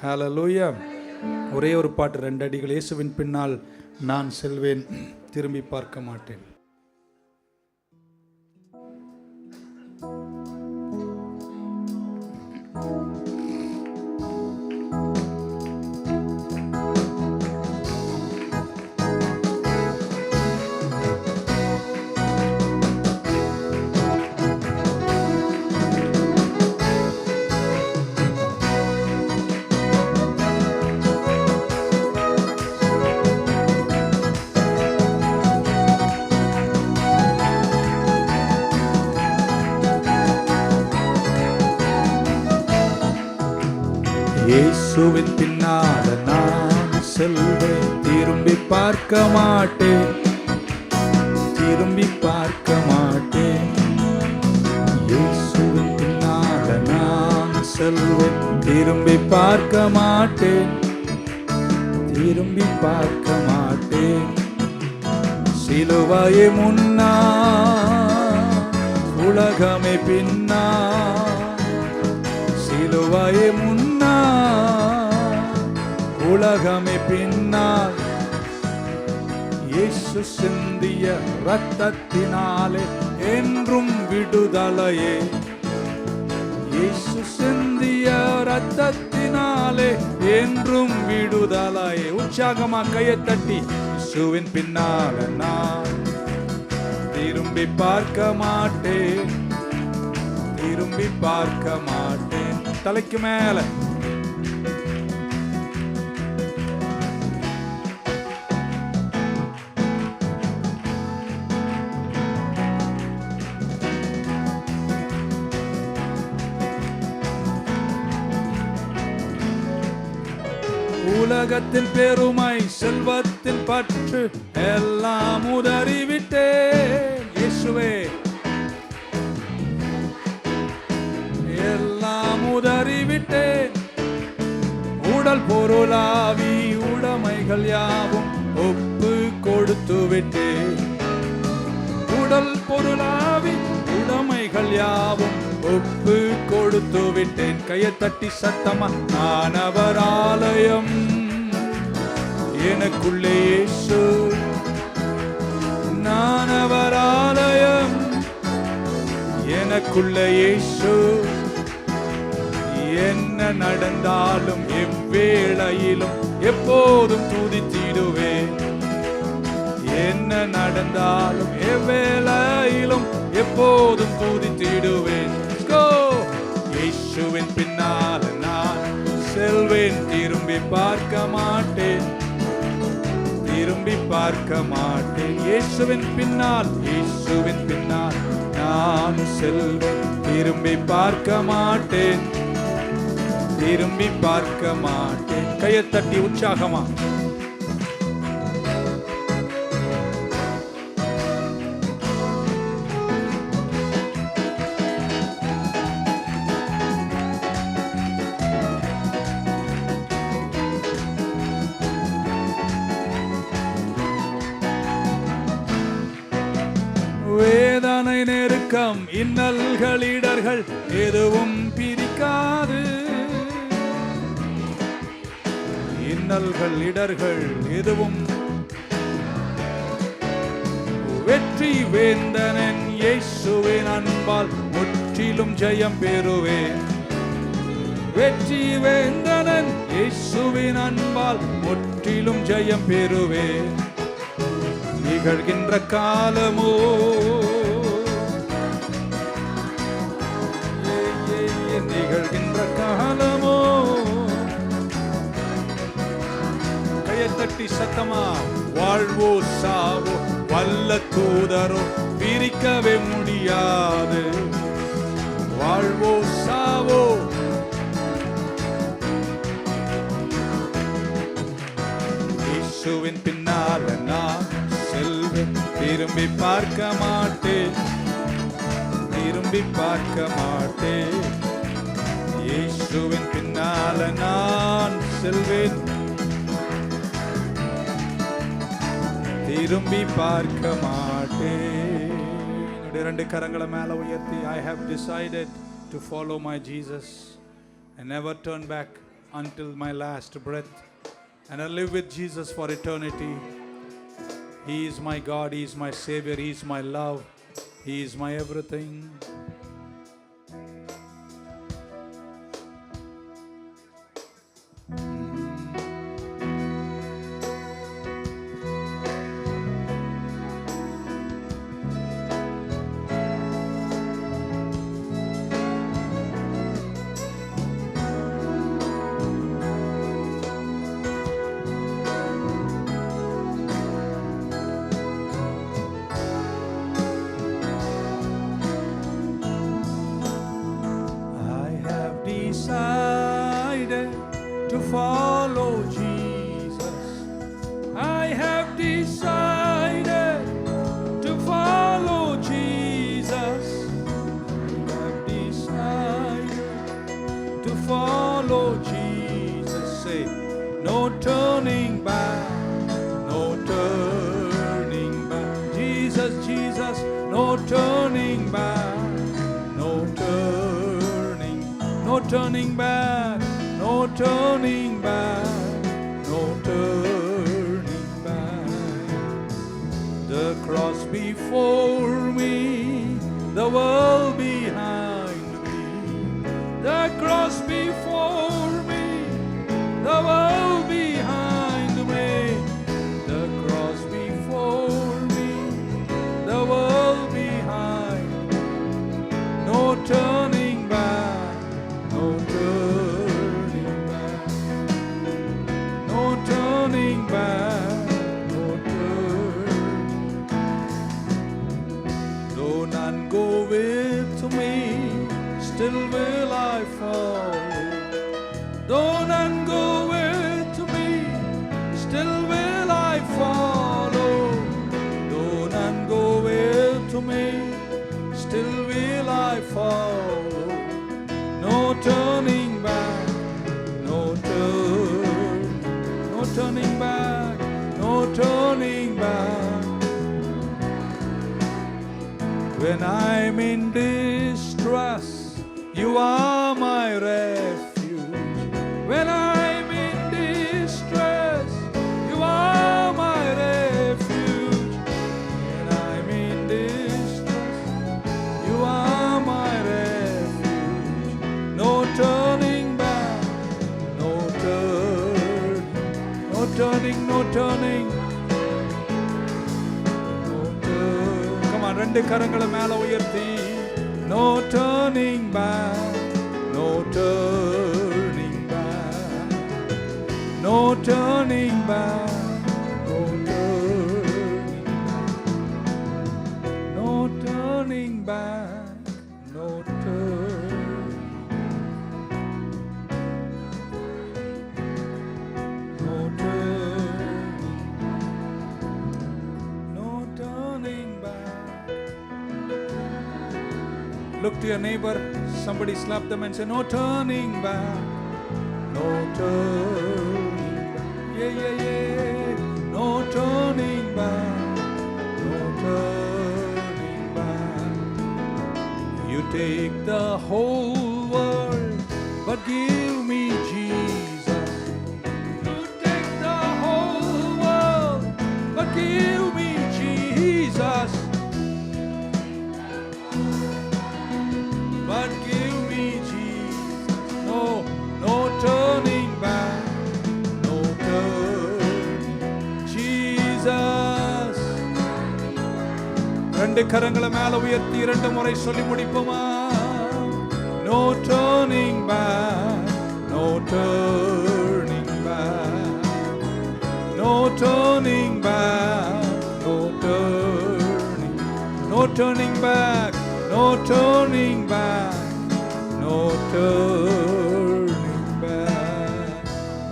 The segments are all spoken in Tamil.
ஹல்லேலூயா. ஒரே ஒரு பாட்டு, 2 அடிகள். இயேசுவின் பின்னால் நான் செல்வேன், திரும்பி பார்க்க மாட்டேன். இயேசுவின் பின்னால நான் செல்வேன், திரும்பி பார்க்க மாட்டேன், திரும்பி பார்க்க மாட்டேன். இயேசுவின் பின்னால நான் செல்வேன், திரும்பி பார்க்க மாட்டேன், திரும்பி பார்க்க மாட்டேன். சிலுவையே முன்னா, உலகமே பின்னா, சிலுவையே முன்னா, உலகமே பின்னால். இயேசு சிந்திய இரத்தத்தினாலே என்றும் விடுதலையே, இயேசு சிந்திய இரத்தத்தினாலே என்றும் விடுதலையே. உற்சாகமா கையை தட்டி, இயேசுவின் பின்னால நான் திரும்பி பார்க்க மாட்டேன், திரும்பி பார்க்க மாட்டேன். தலைக்கு மேல உலகத்தின் பெருமை, செல்வத்தின் பற்று எல்லாம் உதறிவிட்டேன். இயேசுவே எல்லாம் உதறிவிட்டேன். உடல் பொருளாவி உடைமைகள் யாவும் ஒப்பு கொடுத்து விட்டேன். உடல் பொருளாவி உடைமைகள் யாவும் ஒப்பு கொடுத்து விட்டேன். கையை தட்டி சத்தமா, நான் அவர் ஆலயம், எனக்குள்ளே இயேசு, நான் அவர் ஆலயம், எனக்குள்ளே இயேசு. என்ன நடந்தாலும் எவ்வேளையிலும் எப்போதும் துதித்திடுவேன். என்ன நடந்தாலும் எவ்வேளையிலும் எப்போதும் துதித்திடுவேன். இயேசுவின் பின்னால நான் செல்வேன், திரும்பி பார்க்க மாட்டேன், திரும்பி பார்க்க மாட்டேன். இயேசுவின் பின்னால், இயேசுவின் பின்னால் நான் செல்வேன், திரும்பி பார்க்க மாட்டேன், திரும்பி பார்க்க மாட்டேன். கையை தட்டி உற்சாகமா. வேதனை, நெருக்கம், இன்னல்கள், இடர்கள் எதுவும் பிரிக்காது. இன்னல்கள், இடர்கள் எதுவும். வெற்றி வேந்தனன் இயேசுவின் அன்பால் முற்றிலும் ஜெயம் பெறுவேன். வெற்றி வேந்தனன் இயேசுவின் அன்பால் முற்றிலும் ஜெயம் பெறுவேன். நிகழ்கின்ற காலமோ நிகழ்கின்ற காலமோ. கையை தட்டி சத்தமா, வாழ்வோ சாவோ வல்ல தூதரோ பிரிக்கவே முடியாது. வாழ்வோ சாவோ இயேசுவின் பின்னால நான் செல்வேன், திரும்பி பார்க்க மாட்டேன், திரும்பி பார்க்க மாட்டேன். இயேசுவின் பின்னால நான் செல்வேன், திரும்பி பார்க்க மாட்டேன். என்னுடைய 2 கரங்களை மேல உயர்த்தி, I have decided to follow my Jesus and never turn back. until my last breath, and I live with Jesus for eternity. He is my God, He is my Savior, He is my love, He is my everything. Decided to follow Jesus. I have decided to follow Jesus. I have decided to follow Jesus. Say, no turning back, no turning back. Jesus, Jesus, no turning back, no turning back, no turning back, no turning back. The cross before me, the world behind me. The cross before me, the world behind me. The cross before me, the world behind me. No turning back. No turning back, no turning back, no turning. Though none go with me, still will I follow. Though none go with me, still will I follow. Though none go with me, still will I follow. No turning back, no turning back, no turning back. When I'm in distress, you are my refuge. When I'm in distress, you are my refuge. When I'm in distress, you are my refuge. No turning back, no turning, no turning, no turning, no turning. Come on, ரெண்டு கரங்களை மேல உயர்த்தி. No turning back, no turning back, no turning back, no turning back, no turning back, no turning. No turning back. Look to your neighbor, somebody slap them and say, no turning back, no turning back. Yeah, yeah, yeah. No turning back, no turning back. You take the whole world, but give me Jesus. You take the whole world, but give me Jesus. But give me Jesus. No, no turning back, no turning. Jesus. ரெண்டு கரங்களை மேல உயர்த்தி இரண்டு முறை சொல்லி முடிப்போமா? No turning back, no turning back, no turning back, no turning, no turning back, no turning back, no turning back,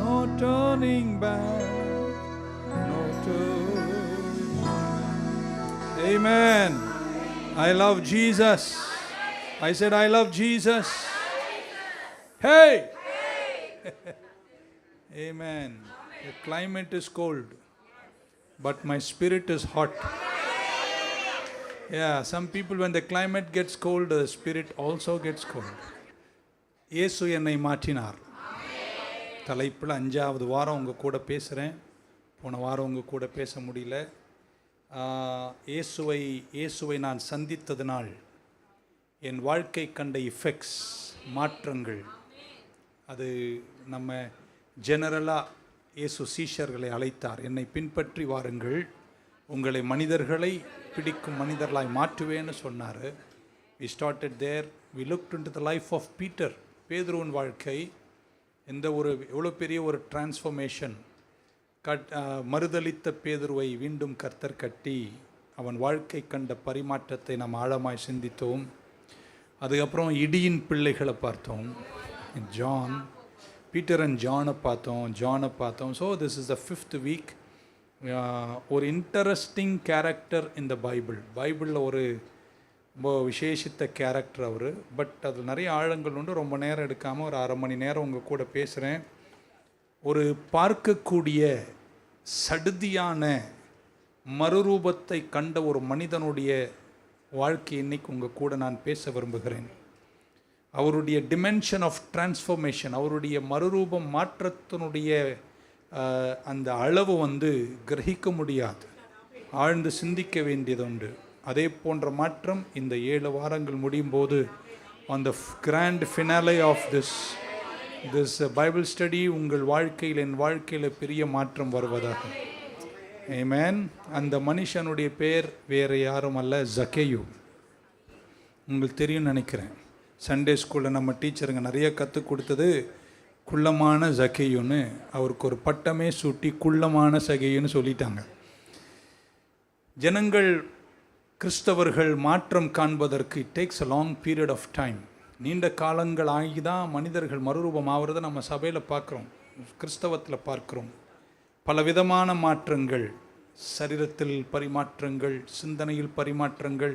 no turning back, no turning back. Amen. I love Jesus. I said, I love Jesus. Hey! Amen. The climate is cold, but my spirit is hot. Yeah, some people, when the climate gets cold, the spirit also gets cold. இயேசு என்னை மாற்றினார். தலைப்பில் 5வது வாரம் உங்கள் கூட பேசுகிறேன். போன வாரம் உங்கள் கூட பேச முடியல. இயேசுவை நான் சந்தித்ததினால் என் வாழ்க்கை கண்ட இஃபெக்ட்ஸ், மாற்றங்கள், அது நம்ம ஜெனரலாக இயேசு சீஷர்களை அழைத்தார், என்னை பின்பற்றி வாருங்கள், உங்களை மனிதர்களை பிடிக்கும் மனிதர்களாய் மாற்றுவேன்னு சொன்னார். We started there. We looked into the life of Peter. பேதுருவின் வாழ்க்கை எவ்வளோ பெரிய ஒரு டிரான்ஸ்ஃபர்மேஷன். மறுதலித்த பேதுருவை மீண்டும் கர்த்தர் கட்டி அவன் வாழ்க்கை கண்ட பரிமாற்றத்தை நாம் ஆழமாய் சிந்தித்தோம். அதுக்கப்புறம் இடியின் பிள்ளைகளை பார்த்தோம், பீட்டர் அண்ட் ஜானை பார்த்தோம். So this is the 5th week. ஒரு இன்ட்ரெஸ்டிங் கேரக்டர் இந்த பைபிளில் ஒரு ரொம்ப விசேஷித்த கேரக்டர் அவர். பட் அதில் நிறைய ஆழங்கள் உண்டு. ரொம்ப நேரம் எடுக்காமல் ஒரு 1/2 மணி நேரம் உங்கள் கூட பேசுகிறேன். ஒரு பார்க்கக்கூடிய சடுதியான மறுரூபத்தை கண்ட ஒரு மனிதனுடைய வாழ்க்கை இன்னைக்கு உங்கள் கூட நான் பேச விரும்புகிறேன். அவருடைய டிமென்ஷன் ஆஃப் டிரான்ஸ்ஃபர்மேஷன், அவருடைய மறுரூபம் மாற்றத்தினுடைய அந்த அளவு கிரகிக்க முடியாது, ஆழ்ந்து சிந்திக்க வேண்டியது உண்டு. அதே போன்ற மாற்றம் இந்த 7 வாரங்கள் முடியும் போது on the grand finale of this Bible study உங்கள் வாழ்க்கையில், என் வாழ்க்கையில் பெரிய மாற்றம் வருவதாக. ஆமென். அந்த மனுஷனுடைய பேர் வேறு யாரும் அல்ல, ஜக்கேயு. உங்களுக்கு தெரியும் நினைக்கிறேன். சண்டே ஸ்கூலில் நம்ம டீச்சருங்க நிறைய கற்றுக் கொடுத்தது குள்ளமான ஜக்கேயுன்னு. அவருக்கு ஒரு பட்டமே சூட்டி குள்ளமான சகையுன்னு சொல்லிட்டாங்க. ஜனங்கள், கிறிஸ்தவர்கள் மாற்றம் காண்பதற்கு it takes a long period of time. நீண்ட காலங்கள் ஆகி தான் மனிதர்கள் மறுரூபம் ஆகிறத நம்ம சபையில் பார்க்குறோம், கிறிஸ்தவத்தில் பார்க்குறோம். பலவிதமான மாற்றங்கள், சரீரத்தில் பரிமாற்றங்கள், சிந்தனையில் பரிமாற்றங்கள்,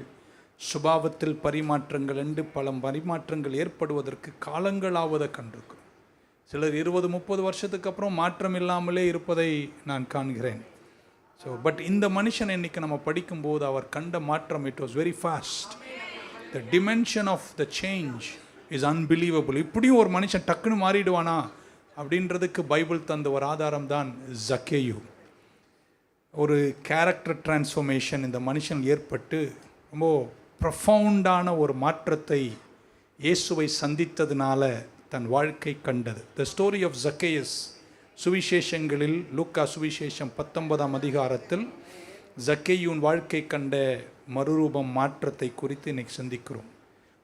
சுபாவத்தில் பரிமாற்றங்கள் என்று பல பரிமாற்றங்கள் ஏற்படுவதற்கு காலங்களாவதை கண்டிருக்கிறோம். சிலர் 20-30 வருஷத்துக்கு அப்புறம் மாற்றம் இல்லாமலே இருப்பதை நான் காண்கிறேன். ஸோ பட் இந்த மனுஷன் இன்னைக்கு நம்ம படிக்கும்போது அவர் கண்ட மாற்றம், it was very fast. The dimension of the change is unbelievable. இப்படியும் ஒரு மனுஷன் டக்குன்னு மாறிடுவானா அப்படின்றதுக்கு பைபிள் தந்த ஒரு ஆதாரம் தான் ஜக்கேயு. ஒரு கேரக்டர் டிரான்ஸ்ஃபர்மேஷன் இந்த மனுஷன் ஏற்பட்டு ரொம்ப ப்ரொஃபவுண்டான ஒரு மாற்றத்தை இயேசுவை சந்தித்ததுனால தன் வாழ்க்கை கண்டது. த ஸ்டோரி ஆஃப் ஜக்கேயஸ் சுவிசேஷங்களில் லூக்கா சுவிசேஷம் 19ஆம் அதிகாரத்தில் ஜக்கேயுவின் வாழ்க்கை கண்ட மறுரூபம், மாற்றத்தை குறித்து இன்னைக்கு சிந்திக்கிறோம்.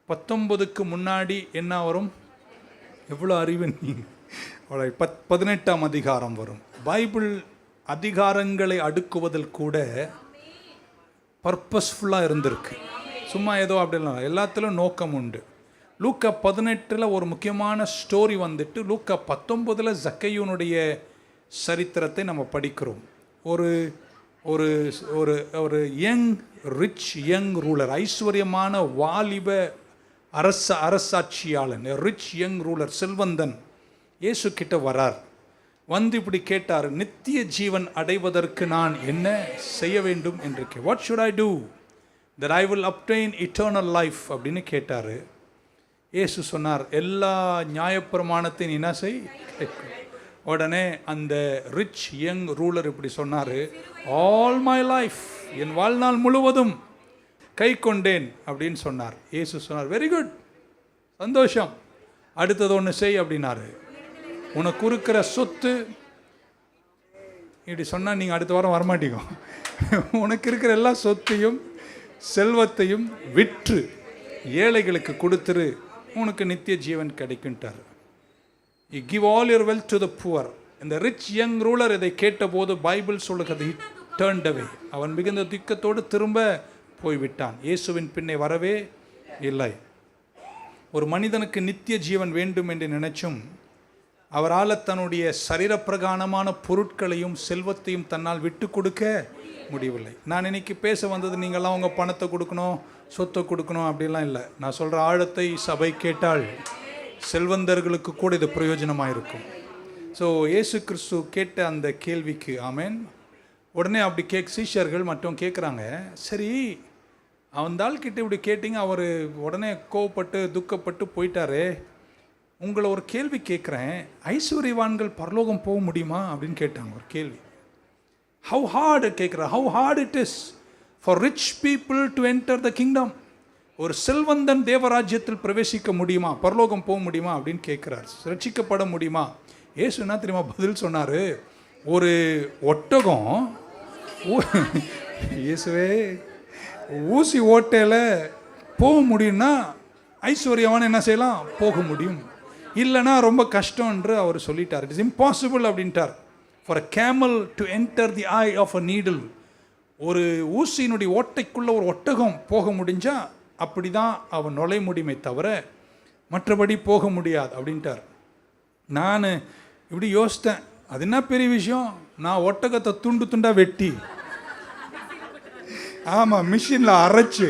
19க்கு முன்னாடி என்ன வரும்? எவ்வளோ அறிவு நீங்கள்! 18ஆம் அதிகாரம் வரும். பைபிள் அதிகாரங்களை அடுக்குவதில் கூட பர்பஸ்ஃபுல்லாக இருந்திருக்கு. சும்மா ஏதோ அப்படிலாம் எல்லாத்திலும் நோக்கம் உண்டு. லூக்கா 18 ஒரு முக்கியமான ஸ்டோரி லூக்கா 19 ஜக்கேயுனுடைய சரித்திரத்தை நம்ம படிக்கிறோம். ஒரு ஒரு ஒரு ஒரு யங் ரூலர், ஐஸ்வர்யமான வாலிப அரசாட்சியாளன், ரிச் யங் ரூலர், செல்வந்தன் இயேசு கிட்ட வரார். இப்படி கேட்டார், நித்திய ஜீவன் அடைவதற்கு நான் என்ன செய்ய வேண்டும் என்று. What should I do that I will obtain eternal life அப்படின்னு கேட்டார். இயேசு சொன்னார், எல்லா நியாயப்பிரமாணத்தையும் நீ என்ன செய். உடனே அந்த ரிச் யங் ரூலர் இப்படி சொன்னார், ஆல் மை லைஃப், என் வாழ்நாள் முழுவதும் கை கொண்டேன் அப்படின்னு சொன்னார். இயேசு சொன்னார், வெரி குட், சந்தோஷம், அடுத்தது ஒன்று செய் அப்படின்னாரு. உனக்கு இருக்கிற சொத்து, இப்படி சொன்னால் நீங்கள் அடுத்த வாரம் வரமாட்டீங்க. உனக்கு இருக்கிற எல்லா சொத்தையும் செல்வத்தையும் விற்று ஏழைகளுக்கு கொடுத்துரு, உனக்கு நித்திய ஜீவன் கிடைக்குன்ட்டார். You give all your wealth to the poor. இந்த ரிச் யங் ரூலர் இதை கேட்டபோது பைபிள் சொல்லுகிறது, he turned away. அவன் மிகுந்த துக்கத்தோடு திரும்ப போய்விட்டான். இயேசுவின் பின்னே வரவே இல்லை. ஒரு மனிதனுக்கு நித்திய ஜீவன் வேண்டும் என்று நினைச்சும் அவரால் தன்னுடைய சரீரப்பிரகாரமான பொருட்களையும் செல்வத்தையும் தன்னால் விட்டு கொடுக்க முடியவில்லை. நான் இன்னைக்கு பேச வந்தது, நீங்கள்லாம் உங்கள் பணத்தை கொடுக்கணும், சொத்தை கொடுக்கணும் அப்படிலாம் இல்லை. நான் சொல்கிற ஆழத்தை சபை கேட்டால் செல்வந்தர்களுக்கு கூட இது பிரயோஜனமாக இருக்கும். ஸோ இயேசு கிறிஸ்து கேட்ட அந்த கேள்விக்கு ஆமென். உடனே அப்படி சீஷர்கள் மட்டும் கேட்குறாங்க, சரி அவன் தாள்கிட்ட இப்படி கேட்டிங்க, அவர் உடனே கோவப்பட்டு துக்கப்பட்டு போயிட்டாரே, உங்களை ஒரு கேள்வி கேட்குறேன், ஐஸ்வர்யவான்கள் பரலோகம் போக முடியுமா அப்படின்னு கேட்டாங்க ஒரு கேள்வி. ஹவு ஹார்டு கேட்குற, how heart it is for rich people to enter the kingdom. ஒரு செல்வந்தன் தேவராஜ்யத்தில் பிரவேசிக்க முடியுமா, பரலோகம் போக முடியுமா அப்படின்னு கேட்குறார். ரட்சிக்கப்பட முடியுமா? இயேசு என்ன தெரியுமா பதில் சொன்னார்? ஒரு ஒட்டகம், இயேசுவே, ஊசி ஓட்டையில் போக முடியும்னா ஐஸ்வர்யவான் என்ன செய்யலாம், போக முடியும். இல்லைனா ரொம்ப கஷ்டம் என்று அவர் சொல்லிட்டார். இட் இஸ் இம்பாசிபிள் அப்படின்ட்டார். For a camel to enter the eye of a needle, ஒரு ஊசியினுடைய ஓட்டைக்குள்ளே ஒரு ஒட்டகம் போக முடிஞ்சா அப்படி தான் அவன் நுழைய முடியுமே தவிர மற்றபடி போக முடியாது அப்படின்ட்டார். நான் இப்படி யோசித்தேன், அது என்ன பெரிய விஷயம், நான் ஒட்டகத்தை துண்டு துண்டாக வெட்டி, ஆமாம், மிஷினில் அரைச்சி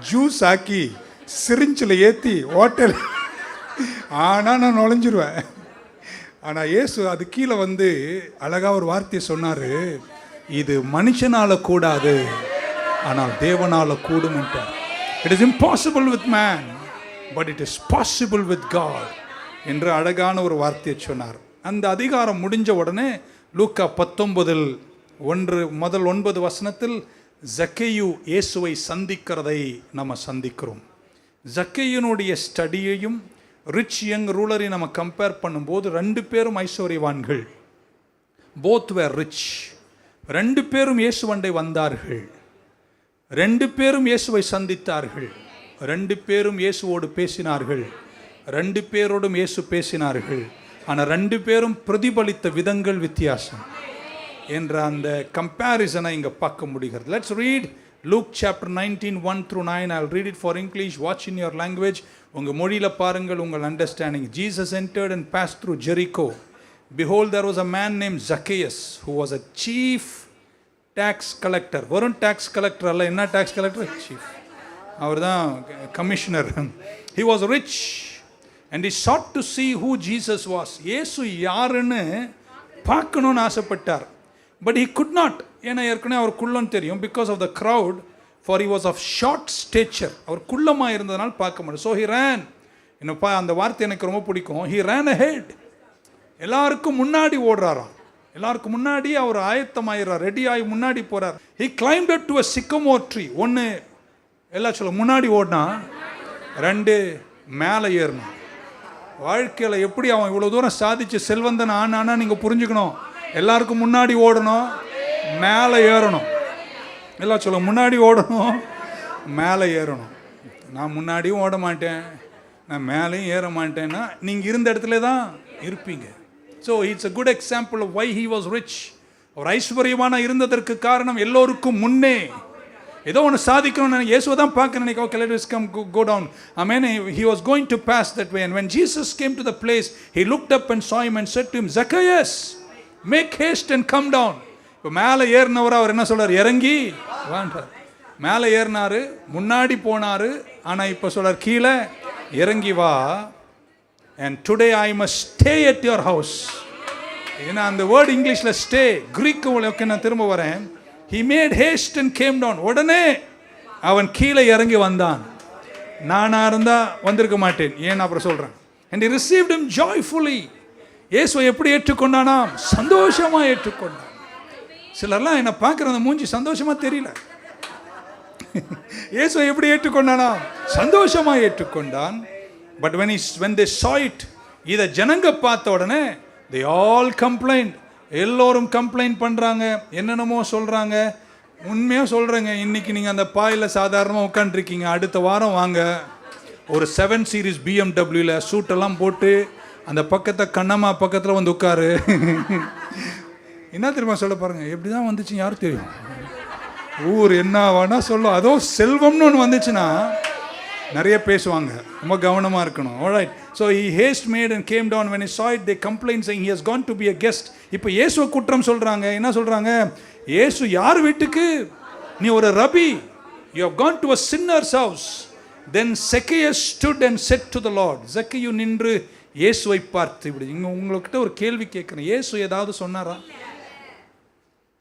ஜூஸ் ஆக்கி சிரிஞ்சில் ஏற்றி ஓட்டல், ஆனால் நான் நுழைஞ்சிருவேன். ஆனால் இயேசு அது கீழே வந்து அழகாக ஒரு வார்த்தையை சொன்னார், இது மனுஷனால் கூடாது ஆனால் தேவனால் கூடும்ட்டார். It is impossible with man but it is possible with God என்று அழகான ஒரு வார்த்தையை சொன்னார். அந்த அதிகாரம் முடிஞ்ச உடனே லூக்கா 19 முதல் 9 வசனத்தில் ஜக்கேயு இயேசுவை சந்திக்கிறதை நம்ம சந்திக்கிறோம். ஜக்கேயுனுடைய ஸ்டடியையும் ரிச் யங் ரூலரையும் நம்ம கம்பேர் பண்ணும்போது 2 பேரும் ஐஸ்வர்யவான்கள். Both were rich. 2 பேரும் இயேசுவண்டை வந்தார்கள். 2 பேரும் இயேசுவை சந்தித்தார்கள். 2 பேரும் இயேசுவோடு பேசினார்கள். 2 பேரோடும் இயேசு பேசினார்கள். ஆனால் 2 பேரும் பிரதிபலித்த விதங்கள் வித்தியாசம் என்ற அந்த கம்பேரிசனை இங்கே பார்க்க முடிகிறது. Let's read Luke chapter 19, 1 through 9. I'll read it for English. Watch in your language. உங்கள் மொழியில் பாருங்கள், உங்கள் understanding. Jesus entered and passed through Jericho. Behold, there was a man named Zacchaeus who was a chief tax collector. வெறும் tax collector அல்ல, என்ன tax collector? Chief. அவர் தான் commissioner. He was rich and he sought to see who Jesus was. இயேசு யாருன்னு பார்க்கணும்னு ஆசைப்பட்டார். But he could not. ஏன்னா ஏற்கனவே அவர் குள்ளம் தெரியும். Because of the crowd, for he was of short stature. அவர் குள்ளமாக இருந்ததுனால பார்க்க முடியும். So he ran. என்னப்பா அந்த வார்த்தை எனக்கு ரொம்ப பிடிக்கும். He ran ahead. எல்லாருக்கும் முன்னாடி ஓடுறாராம். எல்லாருக்கும் முன்னாடி அவர் ஆயத்தமாயிடுறார், ரெடி ஆகி முன்னாடி போகிறார். He climbed up to a sycamore tree. ஒன்று எல்லாம் சொல்ல, முன்னாடி ஓடினா, 2 மேலே ஏறணும். வாழ்க்கையில் எப்படி அவன் இவ்வளோ தூரம் சாதிச்சு செல்வந்தன் ஆனானா நீங்கள் புரிஞ்சுக்கணும். எல்லாருக்கும் முன்னாடி ஓடணும், மேலே ஏறணும். எல்லாம் சொல்ல, முன்னாடி ஓடணும், மேலே ஏறணும். நான் முன்னாடியும் ஓட மாட்டேன், நான் மேலேயும் ஏற மாட்டேன்னா நீங்கள் இருந்த இடத்துல தான் இருப்பீங்க. So it's a good example of why he was rich. அவர் ஐஸ்வர்யமான இருந்ததற்கு காரணம் எல்லோருக்கும் முன்னே ஏதோ ஒன்று சாதிக்கணும்னு இயேசுவை தான் பார்க்க நினைக்க. Okay, let us come go down. Amen. He was going to pass that way, and when Jesus came to the place, he looked up and saw him and said to him, Zacchaeus, make haste and come down. இப்போ மேலே ஏறினவர் அவர் என்ன சொல்றார்? இறங்கி வாண்டார். மேலே ஏறினாரு, முன்னாடி போனாரு, ஆனால் இப்போ சொல்றார் கீழே இறங்கி வா. And today I must stay at your house. ஏன்னா அந்த வேர்டு இங்கிலீஷில் ஸ்டே, கிரீக்கு நான் திரும்ப வரேன். He made haste and came down. உடனே அவன் கீழே இறங்கி வந்தான். நானா இருந்தா வந்திருக்க மாட்டேன். ஏன் அப்புறம் சொல்றேன். And he received him joyfully. இயேசுவை எப்படி ஏற்றுக்கொண்டானா? சந்தோஷமா ஏற்றுக்கொண்டான். சிலர்லாம் என்ன பார்க்குற அந்த மூஞ்சி சந்தோஷமா தெரியல. இயேசுவை எப்படி ஏற்றுக்கொண்டானா? சந்தோஷமா ஏற்றுக்கொண்டான். But when they saw it, இதை ஜனங்க பார்த்த உடனே they all complained. எல்லோரும் கம்ப்ளைண்ட் பண்ணுறாங்க, என்னென்னமோ சொல்கிறாங்க. உண்மையாக சொல்கிறேங்க, இன்றைக்கி நீங்கள் அந்த பாயில் சாதாரணமாக உட்காந்துருக்கீங்க, அடுத்த வாரம் வாங்க ஒரு 7 Series BMWவில் சூட்டெல்லாம் போட்டு அந்த கண்ணம்மா பக்கத்தில் வந்து உட்காரு. என்ன தெரியுமா சொல்ல பாருங்க, எப்படி தான் வந்துச்சு யாரும் தெரியும். ஊர் என்ன வேணா சொல்லும். அதோ செல்வம்னு ஒன்று வந்துச்சுன்னா நிறைய பேசுவாங்க, ரொம்ப கவனமாக இருக்கணும். Alright, so he haste made and came down. When he saw it, they complained saying he has gone to be a guest. இப்போ இயேசுவை குற்றம் சொல்கிறாங்க. என்ன சொல்கிறாங்க? இயேசு யார் வீட்டுக்கு? நீ ஒரு ரபி, you have gone to a sinner's house. Then Zacchaeus stood and said to the Lord. ஜக்கேயு நின்று இயேசுவை பார்த்து இப்படி. உங்கள்கிட்ட ஒரு கேள்வி கேட்குறேன், இயேசு ஏதாவது சொன்னாரா?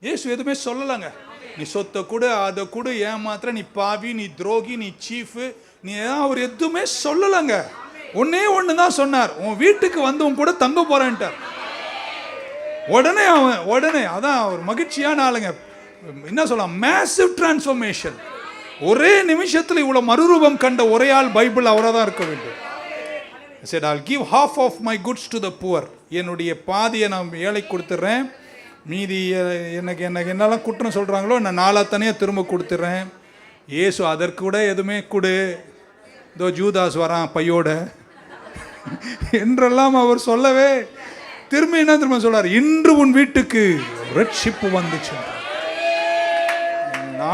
இயேசு எதுவுமே சொல்லலைங்க. நீ சொத்தை கூட, அதை கூட, ஏமாத்திர, நீ பாவி, நீ துரோகி, நீ சீஃபு, நீ அவர் எதுவுமே சொல்லலைங்க. ஒன்னே ஒன்று தான் சொன்னார், உன் வீட்டுக்கு வந்து உன் கூட தங்க போறேன்ட்டார். உடனே அதான் ஒரு மகிழ்ச்சியான ஆளுங்க. என்ன சொல்லலாம், மேசிவ் டிரான்ஸ்ஃபர்மேஷன். ஒரே நிமிஷத்தில் இவ்வளவு மறுரூபம் கண்ட ஒரே ஆள் பைபிள் அவராக தான் இருக்க வேண்டும். said I'll give half of my goods to the poor. என்னுடைய பாதியை நான் ஏழை கொடுத்துட்றேன், மீதி எனக்கு என்னெல்லாம் குற்றம் சொல்கிறாங்களோ நான் நாலாத்தனையாக திரும்ப கொடுத்துட்றேன். ஏசு அதற்கு கூட எதுவுமே கொடு, இதோ ஜூதாஸ் வரான் பையோட என்றெல்லாம் அவர் சொல்லவே, திரும்ப என்ன திரும்ப சொல்றார், இன்று உன் வீட்டுக்கு ரட்சிப்பு வந்துச்சு.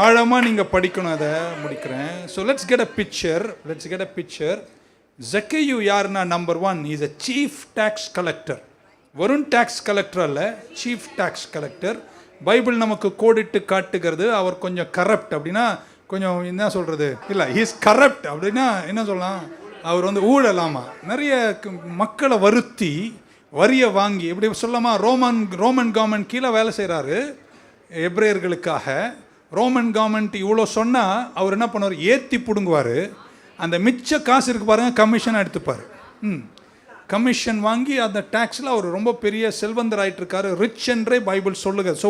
ஆழமாக நீங்கள் படிக்கணும். அதை முடிக்கிறேன். So let's get a picture. ஜக்கேயு யாருன்னா, number 1, is a chief tax collector. வெறும் டேக்ஸ் கலெக்டர் அல்ல, சீஃப் டேக்ஸ் கலெக்டர். பைபிள் நமக்கு கோடிட்டு காட்டுகிறது அவர் கொஞ்சம் கரப்ட். அப்படின்னா கொஞ்சம் என்ன சொல்கிறது, இல்லை ஹீஸ் கரப்ட் அப்படின்னா என்ன சொல்லலாம், அவர் வந்து ஊழலாமா, நிறைய மக்களை வருத்தி வரியை வாங்கி, எப்படி சொல்லாமா, ரோமன் கவர்மெண்ட் கீழே வேலை செய்கிறாரு எப்ரேயர்களுக்காக. ரோமன் கவர்மெண்ட் இவ்வளோ சொன்னால் அவர் என்ன பண்ணுவார், ஏற்றி பிடுங்குவார். அந்த மிச்ச காசு இருக்கு பாருங்கள், கமிஷன் எடுத்துப்பார். கமிஷன் வாங்கி அந்த டேக்ஸில் அவர் ரொம்ப பெரிய செல்வந்தர் ஆகிட்டு இருக்காரு, ரிச் என்றே பைபிள் சொல்லுகிறது. ஸோ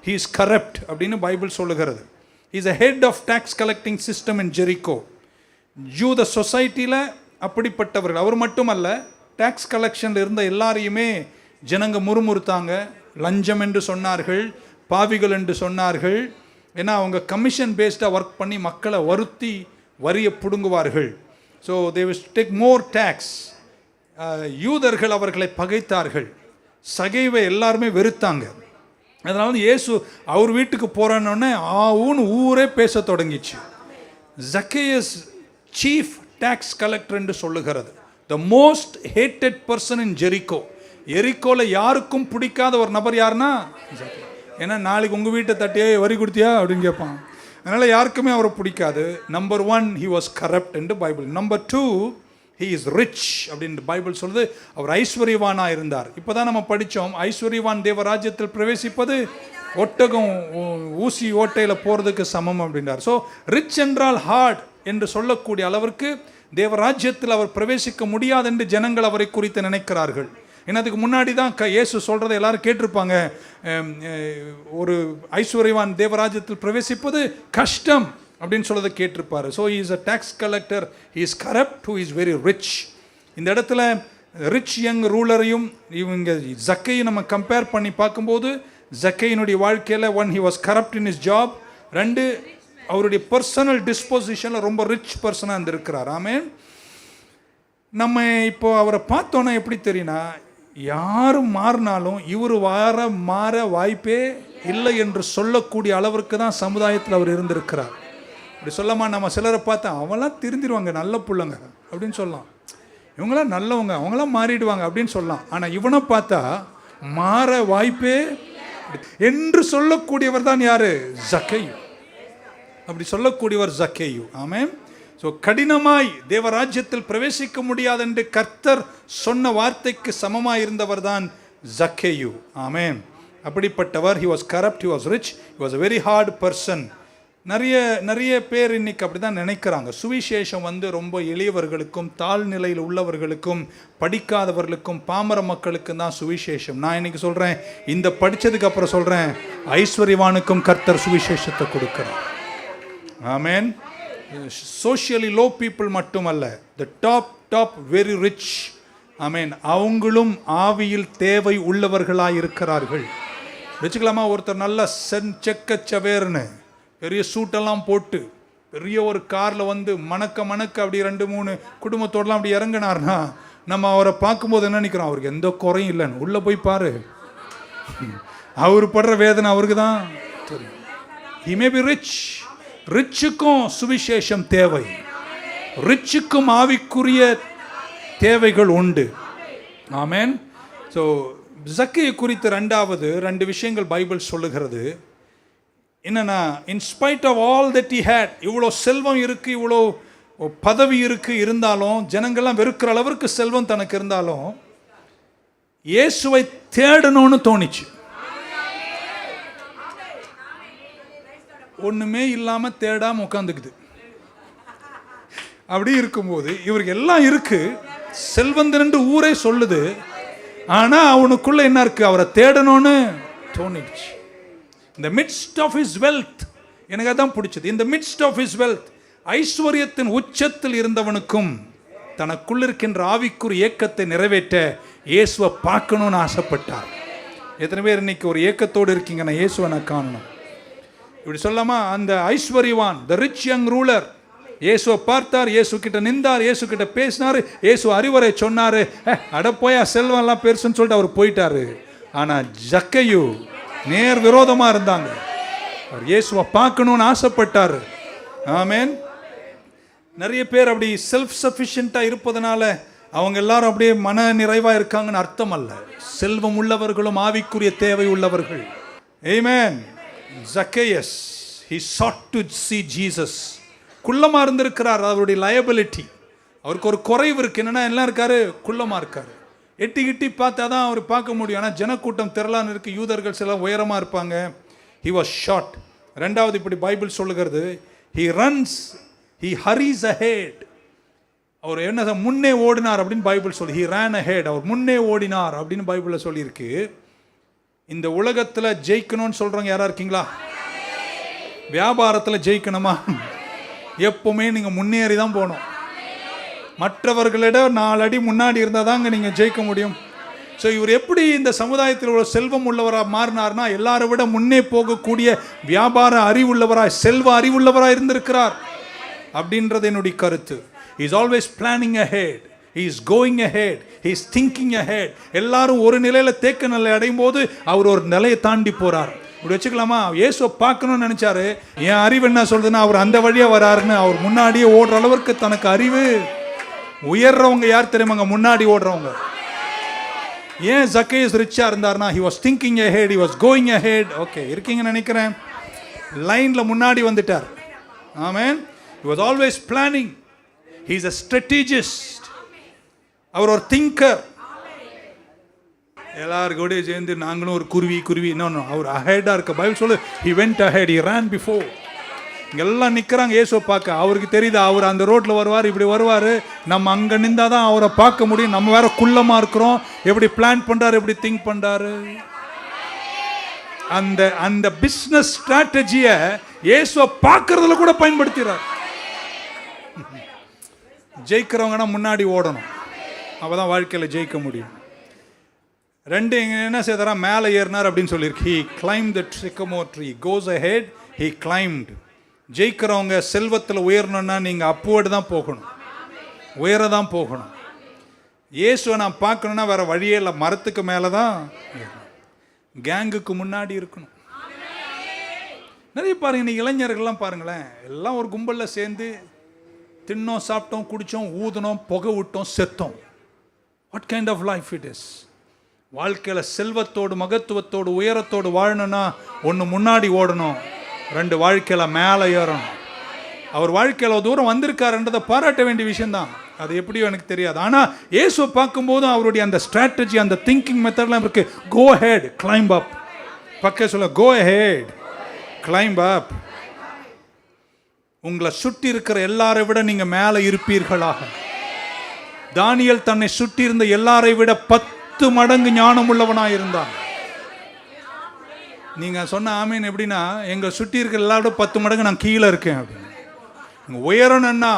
ஹீ இஸ் கரப்ட் அப்படின்னு பைபிள் சொல்லுகிறது. Is a head of tax collecting system in Jericho. ஜூத சொசைட்டியில் அப்படிப்பட்டவர்கள். அவர் மட்டுமல்ல, டேக்ஸ் கலெக்ஷனில் இருந்த எல்லாரையுமே ஜனங்க முறுமுறுத்தாங்க. லஞ்சம் என்று சொன்னார்கள், பாவிகள் என்று சொன்னார்கள். ஏன்னா அவங்க கமிஷன் பேஸ்டாக ஒர்க் பண்ணி மக்களை வருத்தி வரியை பிடுங்குவார்கள். So they will take more tax. யூதர்கள் அவர்களை பகைத்தார்கள், சகைவை எல்லாருமே வெறுத்தாங்க. அதனால வந்து இயேசு அவர் வீட்டுக்கு போகிறோன்னே ஆவுன்னு ஊரே பேச தொடங்கிச்சு. ஜக்கேயஸ் சீஃப் டேக்ஸ் கலெக்டர் என்று சொல்லுகிறது. The most hated person in Jericho. எரிக்கோவில் யாருக்கும் பிடிக்காத ஒரு நபர் யாருன்னா, ஏன்னா நாளைக்கு உங்கள் வீட்டை தட்டியே வரி கொடுத்தியா அப்படின்னு கேட்பான். அதனால் யாருக்குமே அவரை பிடிக்காது. நம்பர் 1, he was corrupt என்று Bible. Number 2, he is rich அப்படின்னு பைபிள் சொல்லுது. அவர் ஐஸ்வர்யவானாக இருந்தார். இப்போ தான் நம்ம படித்தோம், ஐஸ்வர்யவான் தேவராஜ்யத்தில் பிரவேசிப்பது ஒட்டகம் ஊசி ஓட்டையில் போகிறதுக்கு சமம் அப்படின்றார். ஸோ ரிச் என்றால் ஹார்ட் என்று சொல்லக்கூடிய அளவிற்கு தேவராஜ்யத்தில் அவர் பிரவேசிக்க முடியாது என்று ஜனங்கள் அவரை குறித்து நினைக்கிறார்கள். ஏன்னா அதுக்கு முன்னாடி தான் இயேசு சொல்கிறத எல்லாரும் கேட்டிருப்பாங்க, ஒரு ஐஸ்வர்யவான் தேவராஜ்யத்தில் பிரவேசிப்பது கஷ்டம் அப்படின்னு சொல்கிறத கேட்டிருப்பார். So he is a tax collector, he is corrupt, who is very rich. இந்த இடத்துல ரிச் யங் ரூலரையும் இவங்க ஜக்கையும் நம்ம கம்பேர் பண்ணி பார்க்கும்போது, ஜக்கையினுடைய வாழ்க்கையில் 1, he was corrupt in his job. 2, அவருடைய பர்சனல் டிஸ்போசிஷனில் ரொம்ப ரிச் பர்சனாக இருந்திருக்கிறார். ஆமென். நம்ம இப்போ அவரை பார்த்தோன்னா எப்படி தெரியும்னா, யாரும் மாறினாலும் இவர் மாற வாய்ப்பே இல்லை என்று சொல்லக்கூடிய அளவிற்கு தான் சமுதாயத்தில் அவர் இருந்திருக்கிறார். இப்படி சொல்லாமா, நம்ம சிலரை பார்த்தா அவங்களாம் திருந்திடுவாங்க, நல்ல பிள்ளைங்க அப்படின்னு சொல்லலாம், இவங்களாம் நல்லவங்க, அவங்களாம் மாறிடுவாங்க அப்படின்னு சொல்லலாம். ஆனால் இவனை பார்த்தா மாற வாய்ப்பே என்று சொல்லக்கூடியவர் தான் யாரு, ஜக்கேயு. அப்படி சொல்லக்கூடியவர் ஜக்கேயு. ஆமென். ஸோ கடினமாய் தேவராஜ்யத்தில் பிரவேசிக்க முடியாது என்று கர்த்தர் சொன்ன வார்த்தைக்கு சமமாக இருந்தவர் தான் ஜக்கேயு. ஆமென். அப்படிப்பட்டவர். he was corrupt, he was rich, he was a very hard person. நிறைய பேர் இன்னைக்கு அப்படி தான் நினைக்கிறாங்க. சுவிசேஷம் வந்து ரொம்ப எளியவர்களுக்கும் தாழ்நிலையில் உள்ளவர்களுக்கும் படிக்காதவர்களுக்கும் பாமர மக்களுக்கும் தான் சுவிசேஷம். நான் இன்னைக்கு சொல்கிறேன், இந்த படித்ததுக்கு அப்புறம் சொல்கிறேன், ஐஸ்வர்யவானுக்கும் கர்த்தர் சுவிசேஷத்தை கொடுக்கிறார். ஆமென். சோஷியலி லோ பீப்புள் மட்டுமல்ல, த டாப் வெரி ரிச். ஆமென். அவங்களும் ஆவியில் தேவை உள்ளவர்களாக இருக்கிறார்கள். வச்சுக்கலாமா, ஒருத்தர் நல்ல செக்கச்சவேர்னு பெரிய சூட்டெல்லாம் போட்டு பெரிய ஒரு காரில் வந்து மணக்க அப்படி 2-3 குடும்பத்தோடலாம் அப்படி இறங்கினார்னா, நம்ம அவரை பார்க்கும்போது என்ன நினைக்கிறோம், அவருக்கு எந்த குறையும் இல்லைன்னு. உள்ளே போய் பாரு, அவர் படுற வேதனை அவருக்கு தான் தெரியும். he may be rich. ரிச்சுக்கும் சுவிசேஷம் தேவை, ரிச்சுக்கும் ஆவிக்குரிய தேவைகள் உண்டு. ஆமென். ஸோ ஜக்கேயு குறித்து 2 விஷயங்கள் பைபிள் சொல்லுகிறது. என்னன்னா, in spite of all that he had, இவ்வளோ செல்வம் இருக்குது, இவ்வளோ பதவி இருக்குது, இருந்தாலும் ஜனங்கள்லாம் வெறுக்கிற அளவிற்கு செல்வம் தனக்கு இருந்தாலும் இயேசுவை தேடணும்னு தோணிச்சு. ஒன்றுமே இல்லாமல் தேடாமல் உட்காந்துக்குது. அப்படி இருக்கும்போது இவருக்கு எல்லாம் இருக்கு, செல்வந்தன் என்று ஊரே சொல்லுது. ஆனா அவனுக்குள்ள என்ன இருக்கு? அவரை தேடணும்னு தோணிடுச்சு. இந்த மிட்ஸ்ட் ஆஃப் ஹிஸ் வெல்த், எனக்கு அதான் பிடிச்சது. இந்த மிட்ஸ்ட் ஆஃப் ஹிஸ் வெல்த், ஐஸ்வர்யத்தின் உச்சத்தில் இருந்தவனுக்கும் தனக்குள்ள இருக்கின்ற ஆவிக்குரிய ஏக்கத்தை நிறைவேற்ற இயேசுவை பார்க்கணும்னு ஆசைப்பட்டார். எத்தனை பேர் இன்னைக்கு ஒரு ஏக்கத்தோடு இருக்கீங்க, நான் இயேசுவை நான் காணணும்? இப்படி சொல்லாமா? அந்த ஐஸ்வர்யவான், த ரிச் யங் ரூலர், இயேசுவை பார்த்தார், இயேசு கிட்ட நின்றார், இயேசு கிட்ட பேசினார், இயேசு அறிவுரை சொன்னார். அட போயா செல்வம் எல்லாம் பெருசுன்னு சொல்லிட்டு அவர் போயிட்டாரு. ஆனா ஜக்கையு நேர் விரோதமா இருந்தாங்க. அவர் இயேசுவை பார்க்கணும்னு ஆசைப்பட்டாரு. ஆமென். நிறைய பேர் அப்படி செல்ஃப் சஃபிஷியண்டா இருப்பதனால அவங்க எல்லாரும் அப்படியே மன நிறைவா இருக்காங்கன்னு அர்த்தம் அல்ல. செல்வம் உள்ளவர்களும் ஆவிக்குரிய தேவை உள்ளவர்கள். ஆமென். ஜக்கேயஸ், he sought to see Jesus. குள்ளமா இருந்திருக்கிறார், அவருடைய லயபிலிட்டி, அவருக்கு ஒரு குறைவு இருக்கு. என்னன்னா எல்லாம் இருக்காரு, குள்ளமா இருக்காரு. எட்டி கிட்டி பார்த்தா தான் அவர் பார்க்க முடியும். ஆனால் ஜனக்கூட்டம் திரளான்னு இருக்கு, யூதர்கள் சில உயரமா இருப்பாங்க. he was short. ரெண்டாவது இப்படி பைபிள் சொல்லுகிறது, he runs, he hurries ahead. அவர் என்ன முன்னே ஓடினார் அப்படின்னு பைபிள் சொல்லி, he ran ahead, அவர் முன்னே ஓடினார் அப்படின்னு பைபிளில் சொல்லியிருக்கு. இந்த உலகத்தில் ஜெயிக்கணும்னு சொல்றவங்க யாரா இருக்கீங்களா? வியாபாரத்தில் ஜெயிக்கணுமா? எப்பவுமே நீங்க முன்னேறி தான் போகணும். மற்றவர்களிட 4 அடி முன்னாடி இருந்தால் தாங்க நீங்க ஜெயிக்க முடியும். ஸோ இவர் எப்படி இந்த சமுதாயத்தில் உள்ள செல்வம் உள்ளவராக மாறினார்னா, எல்லாரை விட முன்னே போகக்கூடிய வியாபார அறிவுள்ளவராய், செல்வ அறிவுள்ளவராய் இருந்திருக்கிறார் அப்படின்றது என்னுடைய கருத்து. He is always planning ahead. He is going ahead. He is thinking ahead. எல்லாரும் ஒரு நிலையில தேக்க நிலை அடையும் போது அவர் ஒரு நிலையை தாண்டி போறார். இப்படி வச்சுக்கலாமா? இயேசுவை பார்க்கணும்னு நினைச்சாரு. என் அறிவு என்ன சொல்றதுன்னா, அவர் அந்த வழியா வராருன்னு அவர் முன்னாடியே ஓடுற அளவுக்கு தனக்கு அறிவு. உயர்றவங்க யார் தெரியுமாங்க? முன்னாடி ஓடுறவங்க. ஏன் ஜக்கேயஸ் ரிச்சா இருந்தார்னா, he was thinking ahead, he was going ahead. Okay, இருக்கீங்கன்னு நினைக்கிறேன். லைன்ல முன்னாடி வந்துட்டார். ஆமென். He was always planning. He is a strategist. அவர் ஒரு திங்கர். எல்லாரும் கூட சேர்ந்து நாங்களும் ஒரு குருவி இன்னொன்று அவர் அஹெடா இருக்க பைபிள் சொல்லு. he went ahead, he ran before. எல்லாம் நிற்கிறாங்க இயேசுவை பார்க்க. அவருக்கு தெரியுது அவர் அந்த ரோட்டில் வருவார், இப்படி வருவார், நம்ம அங்கே நின்றா தான் அவரை பார்க்க முடியும். நம்ம வேற குள்ளமாக இருக்கிறோம். எப்படி பிளான் பண்ணுறாரு, எப்படி திங்க் பண்ணுறாரு. அந்த அந்த பிஸ்னஸ் ஸ்ட்ராட்டஜியை இயேசுவை பார்க்கறதுல கூட பயன்படுத்துகிறார். ஜெயிக்கிறவங்கன்னா முன்னாடி ஓடணும், அப்போ தான் வாழ்க்கையில் ஜெயிக்க முடியும். ரெண்டு என்ன செய்தாரா? மேலே ஏறினார் அப்படின்னு சொல்லியிருக்கு. he climbed the sycamore tree, goes ahead, he climbed. ஜெயிக்கிறவங்க செல்வத்தில் உயரணும்னா நீங்கள் அப்போடு தான் போகணும், உயர தான் போகணும். இயேசுவை நான் பார்க்கணுன்னா வேற வழியே இல்லை, மரத்துக்கு மேலே தான், கேங்குக்கு முன்னாடி இருக்கணும். நிறைய பாருங்க, இன்னைக்கு இளைஞர்கள்லாம் பாருங்களேன், எல்லாம் ஒரு கும்பலில் சேர்ந்து தின்னோம், சாப்பிட்டோம், குடித்தோம், ஊதுனோம், புகை விட்டோம், செத்தோம். What kind of life it is? வாழ்க்கையில் செல்வத்தோடு மகத்துவத்தோடு உயரத்தோடு வாழணும்னா ஒன்று முன்னாடி ஓடணும், 2 வாழ்க்கையில் மேலே ஏறணும். அவர் வாழ்க்கையில் தூரம் வந்திருக்காருன்றதை பாராட்ட வேண்டிய விஷயம்தான். அது எப்படியோ எனக்கு தெரியாது. ஆனால் இயேசுவை பார்க்கும்போது அவருடைய அந்த ஸ்ட்ராட்டஜி, அந்த திங்கிங் மெத்தட்லாம் இருக்கு. கோ ஹெட், கிளைம்ப் அப். பக்க சொல்ல, கோ ஹெட், கிளைம்ப் அப். உங்களை சுற்றி இருக்கிற எல்லாரை விட நீங்க மேலே இருப்பீர்களாக. தானியேல் தன்னை சுற்றி இருந்த எல்லாரை விட 10 மடங்கு ஞானம் உள்ளவனாக இருந்தான். நீங்க சொன்ன ஆமீன் எப்படின்னா, எங்க சுற்றி இருக்கிற எல்லாரோட 10 மடங்கு நான் கீழே இருக்கேன் அப்படின்னு. உயரணும்னா,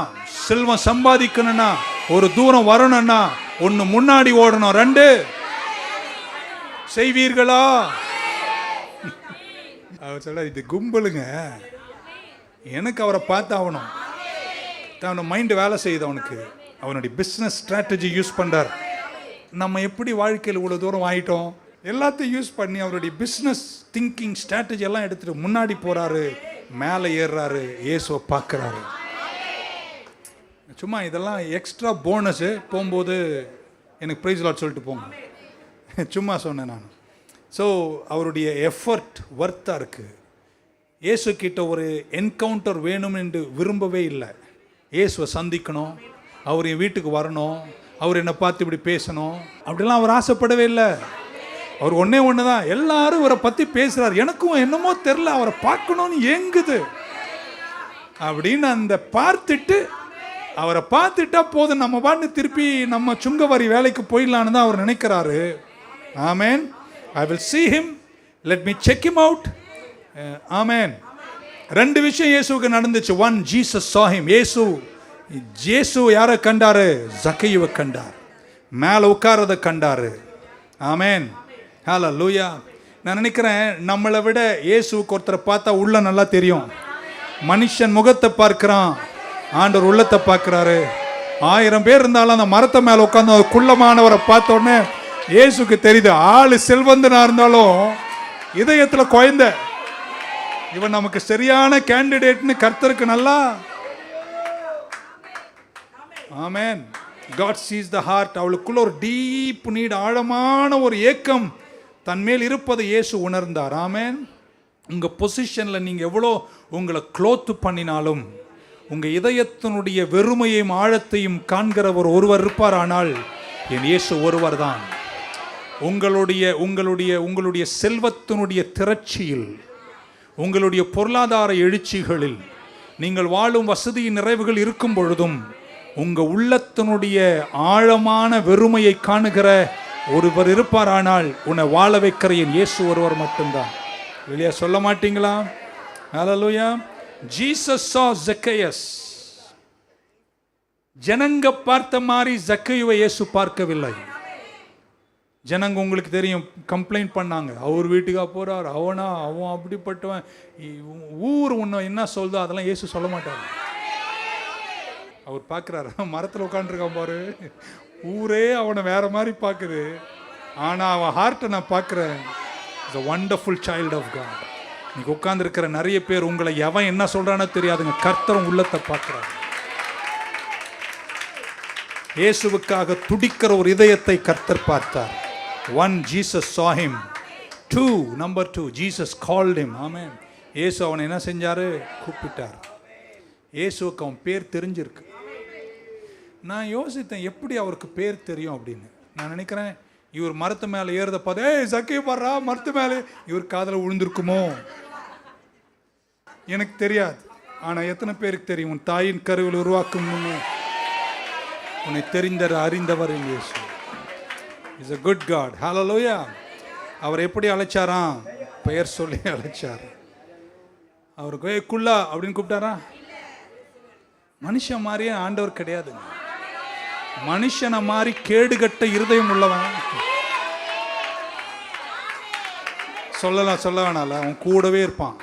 செல்வம் சம்பாதிக்கணும்னா, ஒரு தூரம் வரணும்னா, 1 முன்னாடி ஓடணும், 2 செய்வீர்களா? அவர் சொல்ல, இது கும்பலுங்க, எனக்கு அவரை பார்த்தாகணும். அவனோட மைண்டு வேலை செய்யுது, அவனுக்கு அவனுடைய பிஸ்னஸ் ஸ்ட்ராட்டஜி யூஸ் பண்ணுறார். நம்ம எப்படி வாழ்க்கையில் இவ்வளோ தூரம் ஆகிட்டோம்? எல்லாத்தையும் யூஸ் பண்ணி அவருடைய பிஸ்னஸ் திங்கிங் ஸ்ட்ராட்டஜி எல்லாம் எடுத்துகிட்டு முன்னாடி போகிறாரு, மேலே ஏறுறாரு, இயேசுவை பார்க்குறாரு. சும்மா இதெல்லாம் எக்ஸ்ட்ரா போனஸு. போகும்போது எனக்கு ப்ரைஸ் லாட் சொல்லிட்டு போங்க, சும்மா சொன்னேன் நான். ஸோ அவருடைய எஃபர்ட் ஒர்த்தாக இருக்குது. இயேசு கிட்ட ஒரு என்கவுண்டர் வேணும் என்று விரும்பவே இல்லை. இயேசுவை சந்திக்கணும், அவர் என் வீட்டுக்கு வரணும், அவர் என்னை பார்த்து இப்படி பேசணும் அப்படிலாம் அவர் ஆசைப்படவே இல்லை. அவர் ஒன்றே ஒன்று தான், எல்லாரும் இவரை பற்றி பேசுகிறார், எனக்கும் என்னமோ தெரில, அவரை பார்க்கணும்னு ஏங்குது அப்படின்னு அந்த பார்த்துட்டு அவரை பார்த்துட்டா போதும், நம்ம பாட்டு திருப்பி நம்ம சுங்கவரி வேலைக்கு போயிடலான்னு தான் அவர் நினைக்கிறாரு. ஆமேன். I will see him, let me check him out. ஆமேன். ரெண்டு விஷயம் இயேசுவுக்கு நடந்துச்சு. One, Jesus saw him. இயேசு யாரை கண்டாரு? ஜக்கேயுவை கண்டார், மேலே உட்காரதை கண்டாரு. ஆமேன். ஹல்லேலூயா. நான் நினைக்கிறேன் நம்மளை விட இயேசுவுக்கு ஒருத்தரை பார்த்தா உள்ள நல்லா தெரியும். மனுஷன் முகத்தை பார்க்கிறான், ஆண்டவர் உள்ளத்தை பார்க்கிறாரு. 1000 பேர் இருந்தாலும் அந்த மரத்தை மேலே உட்காந்து குள்ளமானவரை பார்த்த உடனே இயேசுக்கு தெரியுது. ஆளு செல்வந்தனா இருந்தாலும் இதயத்துல குழந்தை, இவன் நமக்கு சரியான கேண்டிடேட்னு கர்த்தருக்கு நல்லா. ஆமென். God sees the heart. அவளுக்குள்ள ஒரு டீப் நீட், ஆழமான ஒரு ஏக்கம் தன்மேல் இருப்பதை இயேசு உணர்ந்தார். ஆமென். உங்க பொசிஷன்ல நீங்க எவ்வளோ உங்களை க்ளோத்து பண்ணினாலும் உங்க இதயத்தினுடைய வெறுமையையும் ஆழத்தையும் காண்கிறவர் ஒருவர் இருப்பார். ஆனால் என் இயேசு ஒருவர் தான். உங்களுடைய செல்வத்தினுடைய திரட்சியில், உங்களுடைய பொருளாதார எழுச்சிகளில், நீங்கள் வாழும் வசதியின் நிறைவுகள் இருக்கும் பொழுதும் உங்க உள்ளத்தினுடைய ஆழமான வெறுமையை காணுகிற ஒருவர் இருப்பார். ஆனால் உன்னை வாழ வைக்கிற என் இயேசு ஒருவர் மட்டும்தான். வெளியே சொல்ல மாட்டீங்களா? ஹல்லேலூயா. Jesus saw Zacchaeus. ஜனங்க பார்த்த மாதிரி ஜக்கேயுவை இயேசு பார்க்கவில்லை. ஜனங்க உங்களுக்கு தெரியும், கம்ப்ளைண்ட் பண்ணாங்க. அவர் வீட்டுக்கா போறார், அவன் அப்படிப்பட்டவன், ஊர் உன்னை என்ன சொல்தோ அதெல்லாம் இயேசு சொல்ல மாட்டார். அவர் பார்க்குறாரு, மரத்தில் உட்காந்துருக்கான் பாரு, ஊரே அவனை வேற மாதிரி பார்க்குது, ஆனால் அவன் ஹார்ட்டை நான் பார்க்குறேன். It's a wonderful child of God. நீங்க உட்கார்ந்துருக்கிற நிறைய பேர் உங்களை எவன் என்ன சொல்றானோ தெரியாதுங்க, கர்த்தரும் உள்ளத்தை பார்க்கிறார். இயேசுவுக்காக துடிக்கிற ஒரு இதயத்தை கர்த்தர் பார்த்தார். 1, Jesus saw him. 2, number 2, Jesus called him. ஆமென். இயேசு அவனை என்ன செஞ்சாரு? கூப்பிட்டார். இயேசுவுக்கு அவன் பேர் தெரிஞ்சிருக்கு. நான் யோசித்தேன், எப்படி அவருக்கு பேர் தெரியும் அப்படின்னு. நான் நினைக்கிறேன், இவர் மரத்து மேலே ஏறத பார்த்து, ஏய் சக்கே பாடுறா மரத்து மேலே, இவர் காதில் விழுந்திருக்குமோ எனக்கு தெரியாது. ஆனால் எத்தனை பேருக்கு தெரியும், உன் தாயின் கருவில் உருவாக்கும் முன்னே உன்னை அறிந்தவர் இயேசு. Is a good God. ஹல்லேலூயா. அவர் எப்படி அழைச்சாராம்? பெயர் சொல்லி அழைச்சார். அவருக்கு குள்ளா அப்படின்னு கூப்பிட்டாரா? மனுஷன் மாதிரியே ஆண்டவர் கிடையாதுங்க. மனுஷனை மாதிரி கேடுகட்ட இருதயம் உள்ளவன். சொல்ல வேணால, அவன் கூடவே இருப்பான்,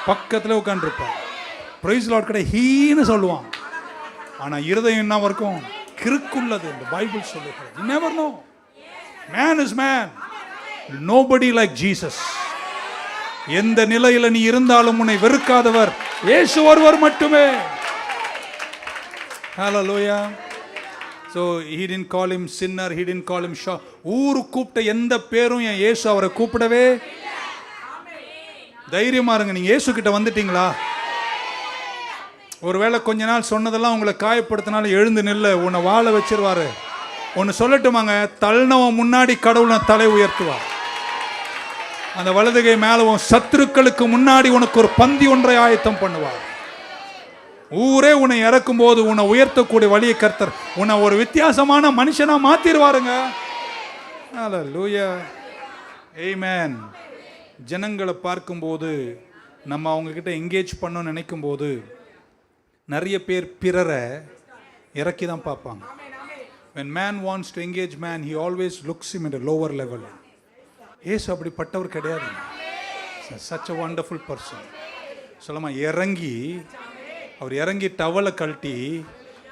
பக்கத்துல உட்காந்துருப்பான். பிரைஸ் லார்ட் கடை ஹீன்னு சொல்லுவான், ஆனா இருதயம் என்ன இருக்கும்? கிறுக்குள்ளது. இந்த பைபிள் சொல்லுகிறது. You never know. Man is man. Nobody like Jesus. எந்த நிலையில நீ இருந்தாலும் உன்னை வெறுக்காதவர் இயேசு ஒருவர் மட்டுமே. Hallelujah. So he didn't call him sinner, he didn't call him shaw. ஊரு கூப்பிட்ட எந்த பேரும் என் இயேசு அவரை கூப்பிடவே. தைரியமா இருங்க. நீங்க இயேசு கிட்ட வந்துட்டீங்களா? ஒருவேளை கொஞ்ச நாள் சொன்னதெல்லாம் உங்களை காயப்படுத்தினாலும் எழுந்து நில்ல, உன்னை வாழ வச்சிருவாரு. ஒன்று சொல்லட்டுமாங்க, தள்ளினவன் முன்னாடி கடவுள் தலை உயர்த்துவார். அந்த வலதுகை மேல உன் சத்துருக்களுக்கு முன்னாடி உனக்கு ஒரு பந்தி ஒன்றை ஆயத்தம் பண்ணுவார். ஊரே உன்னை இறக்கும் போது உன்னை உயர்த்தக்கூடிய வழியை கர்த்தர் உன்னை ஒரு வித்தியாசமான மனுஷனா மாத்திருவாருங்க. ஹல்லேலூயா. ஆமென். ஜனங்களை பார்க்கும்போது, நம்ம அவங்க கிட்ட என்கேஜ் பண்ணணும்னு நினைக்கும் போது, நிறைய பேர் பிறரை இறக்கி தான் பார்ப்பாங்க. When man wants to engage man, he always looks him at a lower level. இயேசு அப்படிப்பட்டவர் கிடையாது. Such a wonderful person. சொல்லமா அவர் இறங்கி டவலை கழட்டி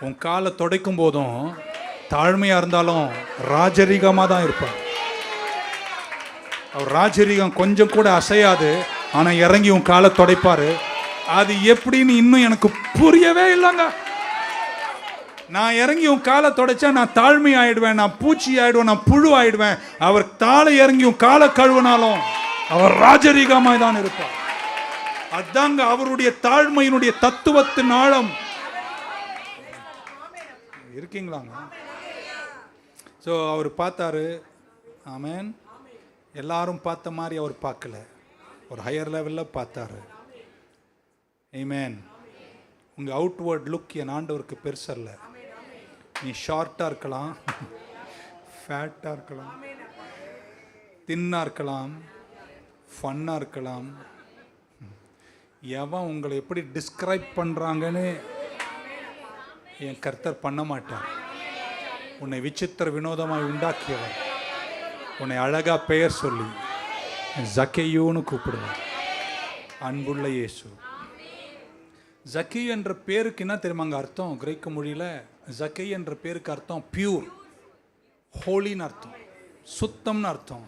உன் காலை துடைக்கும் போதும் தாழ்மையாக இருந்தாலும் ராஜரீகமாக தான் இருப்பார். அவர் ராஜரீகம் கொஞ்சம் கூட அசையாது, ஆனால் இறங்கி உன் காலை துடைப்பார். அது எப்படின்னு இன்னும் எனக்கு புரியவே இல்லைங்க. நான் இறங்கி உன் காலை துடைச்சா நான் தாழ்மை ஆயிடுவேன், நான் பூச்சி ஆயிடுவேன், நான் புழு ஆயிடுவேன். அவர் தாளை இறங்கி உன் காலை கழுவினாலும் அவர் ராஜரீகமாய் தான் இருப்பார். அதாங்க அவருடைய தாழ்மையினுடைய தத்துவத்தின் ஆழம். இருக்கீங்களாங்க? ஸோ அவர் பார்த்தாரு. ஆமென். எல்லாரும் பார்த்த மாதிரி அவர் பார்க்கல, ஒரு ஹையர் லெவலில் பார்த்தாரு. ஆமென். உங்கள் அவுட்வேர்ட் லுக் என் ஆண்டவருக்கு பெருசல்ல. நீ ஷார்ட்டாக இருக்கலாம், ஃபேட்டாக இருக்கலாம், தின்னாக இருக்கலாம், ஃபன்னாக இருக்கலாம். எவன் உங்களை எப்படி டிஸ்கிரைப் பண்ணுறாங்கன்னு என் கர்த்தர் பண்ண மாட்டார். உன்னை விசித்திர வினோதமாய் உண்டாக்கியவர் உன்னை அழகாக பெயர் சொல்லி ஜக்கேயுன்னு கூப்பிடுவார். அன்புள்ள இயேசு. ஜக்கே என்ற பேருக்கு என்ன தெரியுமாங்க அர்த்தம்? கிரேக்க மொழியில் ஜக்கே என்ற பேருக்கு அர்த்தம் பியூர், ஹோலின்னு அர்த்தம், சுத்தம்னு அர்த்தம்.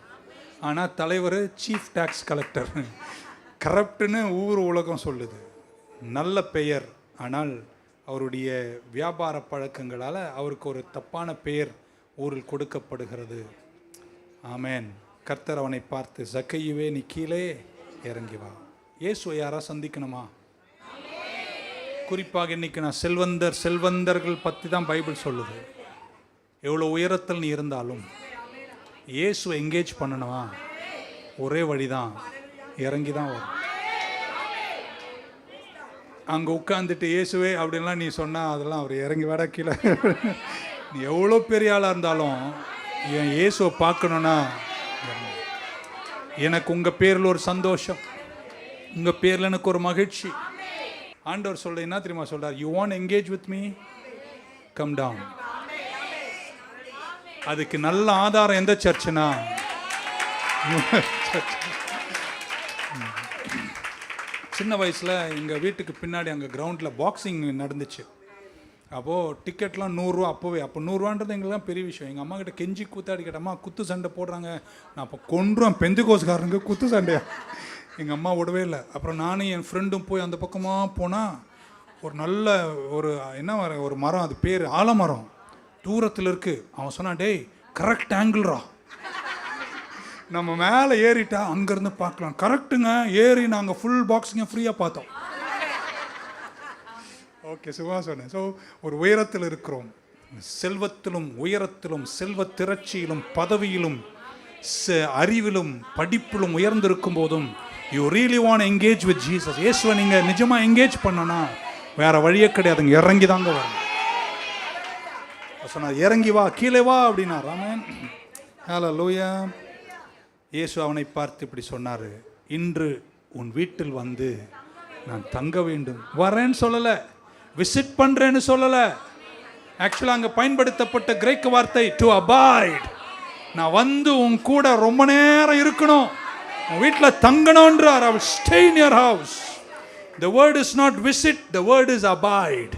ஆனால் தலைவர் சீஃப் டேக்ஸ் கலெக்டர், கரப்டுன்னு ஊர் உலகம் சொல்லுது. நல்ல பெயர், ஆனால் அவருடைய வியாபார பழக்கங்களால் அவருக்கு ஒரு தப்பான பெயர் ஊரில் கொடுக்கப்படுகிறது. ஆமேன். கர்த்தர் அவனை பார்த்து, ஜக்கேயுவே நீ கீழே இறங்கி வா. இயேசுவை யாராக சந்திக்கணுமா? குறிப்பாக இன்னைக்கு நான் செல்வந்தர்கள் பற்றி தான் பைபிள் சொல்லுது. எவ்வளோ உயரத்தில் நீ இருந்தாலும் இயேசுவை எங்கேஜ் பண்ணணுமா? ஒரே வழிதான், இறங்கி தான் வரும். அங்கே உட்காந்துட்டு இயேசுவே அப்படின்லாம் நீ சொன்னால் அதெல்லாம் அவர் இறங்கி வாடா கீழே. நீ எவ்வளோ பெரிய ஆளாக இருந்தாலும் என் இயேசுவை பார்க்கணுன்னா, எனக்கு உங்கள் பேரில் ஒரு சந்தோஷம், உங்கள் பேரில் எனக்கு ஒரு மகிழ்ச்சி. ஆண்டவர் சொல்ல என்ன தெரியுமா சொல்றார்? You want engage with me, come down. அதுக்கு நல்ல ஆதாரம் எந்த சர்ச்சுனா, சின்ன வயசில் எங்கள் வீட்டுக்கு பின்னாடி அங்கே கிரவுண்டில் பாக்ஸிங் நடந்துச்சு. அப்போது டிக்கெட்லாம் 100 ரூபா. அப்போ 100 ரூபான்றது எங்களுக்குலாம் பெரிய விஷயம். எங்கள் அம்மா கிட்ட கெஞ்சி கூத்தாடி கேட்டம்மா குத்து சண்டை போடுறாங்க, நான் அப்போ கொன்றுவேன், பெந்துகோஸ்காரங்க குத்து சண்டையா. எங்கள் அம்மா விடவே இல்லை. அப்புறம் நானும் என் ஃப்ரெண்டும் போய் அந்த பக்கமாக போனால் ஒரு நல்ல ஒரு மரம், அது பேர் ஆலமரம், தூரத்தில் இருக்குது. அவன் சொன்னான், டேய் கரெக்ட் ஆங்கிள்ரா, நம்ம மேலே ஏறிட்டா அங்கேருந்து பார்க்கலாம். கரெக்டுங்க, ஏறி நாங்கள் ஃபுல் பாக்ஸிங்க ஃப்ரீயாக பார்த்தோம். ஓகே, சும்மா சொன்னேன். ஸோ ஒரு உயரத்தில் இருக்கிறோம். செல்வத்திலும் உயரத்திலும், செல்வ திரட்சியிலும், பதவியிலும், அறிவிலும், படிப்பிலும் உயர்ந்திருக்கும் போதும் you really want engage with Jesus. இயேசுவை நீங்கள் நிஜமாக என்கேஜ் பண்ணனா வேற வழியே கிடையாதுங்க, இறங்கி தாங்க வரும். சொன்னார், இறங்கி வா, கீழே வா அப்படின்னா. ராமன் ஹல்லேலூயா. இயேசு அவனை பார்த்து இப்படி சொன்னார், இன்று உன் வீட்டில் வந்து நான் தங்க வேண்டும். வரேன்னு சொல்லலை, விசிட் பண்ணுறேன்னு சொல்லலை. ஆக்சுவலாக அங்கே பயன்படுத்தப்பட்ட கிரேக்க வார்த்தை டு அபாய்ட். நான் வந்து உன் கூட ரொம்ப நேரம் இருக்கணும், உன் வீட்டில் தங்கணும்ன்றார். I will stay in your house. The word is not visit, the word is abide.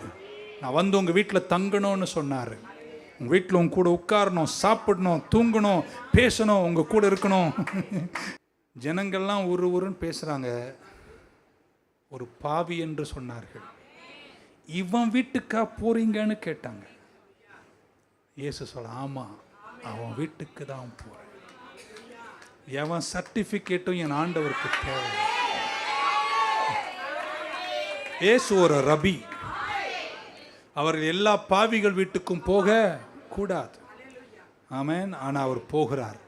நான் வந்து உங்கள் வீட்டில் தங்கணும்னு சொன்னார். உங்கள் வீட்டில் உங்க கூட உட்காரணும், சாப்பிடணும், தூங்கணும், பேசணும், உங்கள் கூட இருக்கணும். ஜனங்கள்லாம் உருன்னு பேசுகிறாங்க. ஒரு பாவி என்று சொன்னார்கள். இவன் வீட்டுக்கா போறீங்கன்னு கேட்டாங்க. இயேசு சொல்ல, ஆமாம், அவன் வீட்டுக்கு தான் போகிறேன். எவன் சர்டிஃபிகேட்டும் என் ஆண்டவருக்கு தேவை. இயேசு ஒரு ரபி. அவர்கள் எல்லா பாவிகள் வீட்டுக்கும் போக கூடாது. ஆமென். ஆனால் அவர் போகிறார்.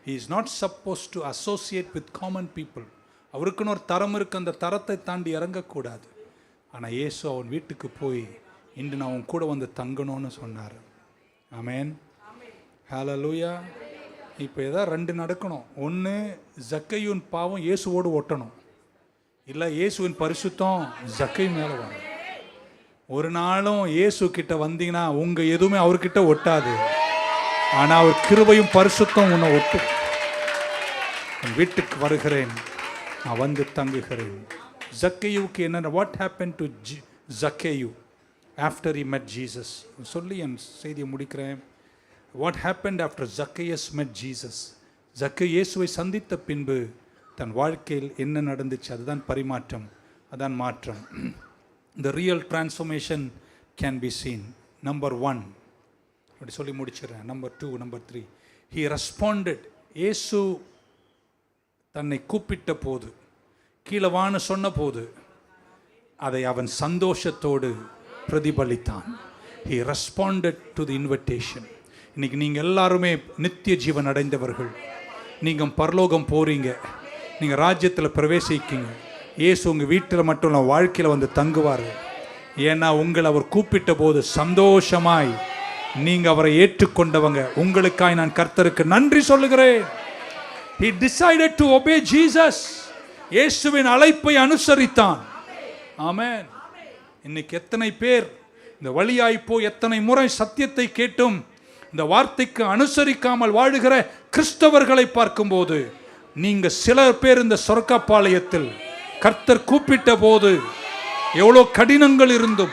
He is not supposed to associate with common people. அவருக்குன்னு ஒரு தரம் இருக்கு, அந்த தரத்தை தாண்டி இறங்கக்கூடாது. ஆனால் இயேசு அவன் வீட்டுக்கு போய் இன்று நான் அவன் கூட வந்து தங்கணும்னு சொன்னார். ஆமென். ஹல்லேலூயா. இப்போ ஏதாவது 2 நடக்கணும். ஒன்று, ஜக்கேயுவின் பாவம் இயேசுவோடு ஒட்டணும், இல்லை இயேசுவின் பரிசுத்தம் ஜக்கை மேலே வரும். ஒரு நாளும் இயேசு கிட்ட வந்தீங்கன்னா உங்கள் எதுவுமே அவர்கிட்ட ஒட்டாது. ஆனால் அவர் கிருபையும் பரிசுத்தம் உன்னை ஒட்டு. என் வீட்டுக்கு வருகிறேன், நான் வந்து தங்குகிறேன். ஜக்கேயுவுக்கு என்ன, what happen to Zacchaeus after he met Jesus? சொல்லி என் செய்தியை முடிக்கிறேன். What happened after Zacchaeus met Jesus? ஜக்கே இயேசுவை சந்தித்த பின்பு தன் வாழ்க்கையில் என்ன நடந்துச்சு? அதுதான் பரிமாற்றம், அதான் மாற்றம். The real transformation can be seen. Number 1, அப்படி சொல்லி முடிச்சிடுறேன். Number 2, Number 3, he responded. இயேசு தன்னை கூப்பிட்ட போது, கீழே வான்னு சொன்ன போது அதை அவன் சந்தோஷத்தோடு பிரதிபலித்தான். He responded to the invitation. இன்னைக்கு நீங்கள் எல்லாருமே நித்திய ஜீவன் அடைந்தவர்கள். நீங்கள் பரலோகம் போறீங்க, நீங்கள் ராஜ்யத்தில் பிரவேசிக்கீங்க. இயேசு உங்கள் வீட்டில் மட்டும் இல்லை, வாழ்க்கையில் வந்து தங்குவார். ஏன்னா உங்களை அவர் கூப்பிட்ட போது சந்தோஷமாய் நீங்க அவரை ஏற்றுக்கொண்டவங்க. உங்களுக்காய் நான் கர்த்தருக்கு நன்றி சொல்லுகிறேன். He decided to obey Jesus. இயேசுவின் அழைப்பை அனுசரித்தான். ஆமென். இன்னைக்கு எத்தனை பேர் இந்த வழியாய் போய் எத்தனை முறை சத்தியத்தை கேட்டும் இந்த வார்த்தைக்கு அனுசரிக்காமல் வாழுகிற கிறிஸ்தவர்களை பார்க்கும்போது, நீங்க சில பேர் இந்த சொர்க்கப்பாளையத்தில் கர்த்தர் கூப்பிட்ட போது எவ்வளோ கடினங்கள் இருந்தும்,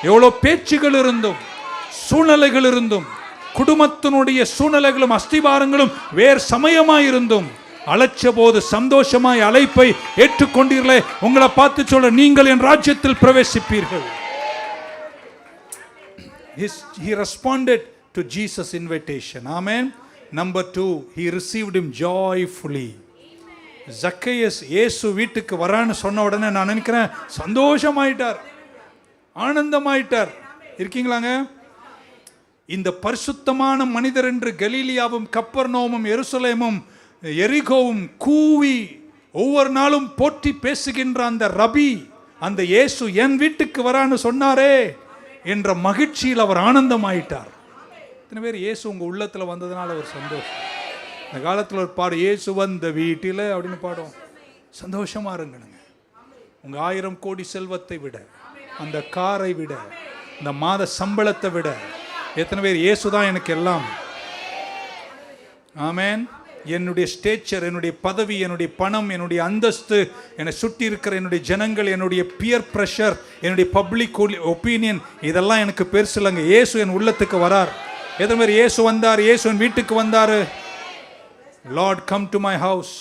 எவ்வளோ பேச்சுகள் இருந்தும், சூழ்நிலைகள் இருந்தும், குடும்பத்தினுடைய சூழ்நிலைகளும் அஸ்திபாரங்களும் வேறு சமயமாயிருந்தும் அழைச்ச போது சந்தோஷமாய் அழைப்பை ஏற்றுக்கொண்டீர்களே. உங்களை பார்த்து சொல்ல, நீங்கள் என் ராஜ்யத்தில் பிரவேசிப்பீர்கள். He responded to Jesus' invitation. Amen. Number 2, he received him joyfully. ஜக்கேயஸ் இயேசு வீட்டுக்கு வரான்னு சொன்ன உடனே நான் நினைக்கிறேன் சந்தோஷமாயிட்டார், ஆனந்தமாயிட்டார். இருக்கீங்களாங்க? இந்த பரிசுத்தமான மனிதர் என்று கலீலியாவும் கப்பர்நகூமும் எருசலேமும் எரிகோவும் கூவி ஒவ்வொரு நாளும் போற்றி பேசுகின்ற அந்த ரபி, அந்த இயேசு என் வீட்டுக்கு வரான்னு சொன்னாரே என்ற மகிழ்ச்சியில் அவர் ஆனந்தமாயிட்டார். இத்தனை பேர் இயேசு உங்க உள்ளத்துல வந்ததுனால ஒரு சந்தோஷம். இந்த காலத்தில் ஒரு பாடு, இயேசு வந்த வீட்டில் அப்படின்னு பாடும். சந்தோஷமா இருங்கணுங்க. உங்க 1000 கோடி செல்வத்தை விட, அந்த காரை விட, இந்த மாத சம்பளத்தை விட எத்தனை பேர் இயேசு தான் எனக்கு எல்லாம். ஆமென். என்னுடைய ஸ்டேச்சர், என்னுடைய பதவி, என்னுடைய பணம், என்னுடைய அந்தஸ்து, என்னை சுற்றி இருக்கிற என்னுடைய ஜனங்கள், என்னுடைய பியர் ப்ரெஷர், என்னுடைய பப்ளிக் ஒப்பீனியன், இதெல்லாம் எனக்கு பெருசு இல்லைங்க. இயேசு என் உள்ளத்துக்கு வரார். எத்தனை பேர் இயேசு வந்தார், இயேசு என் வீட்டுக்கு வந்தார். Lord, come to my house,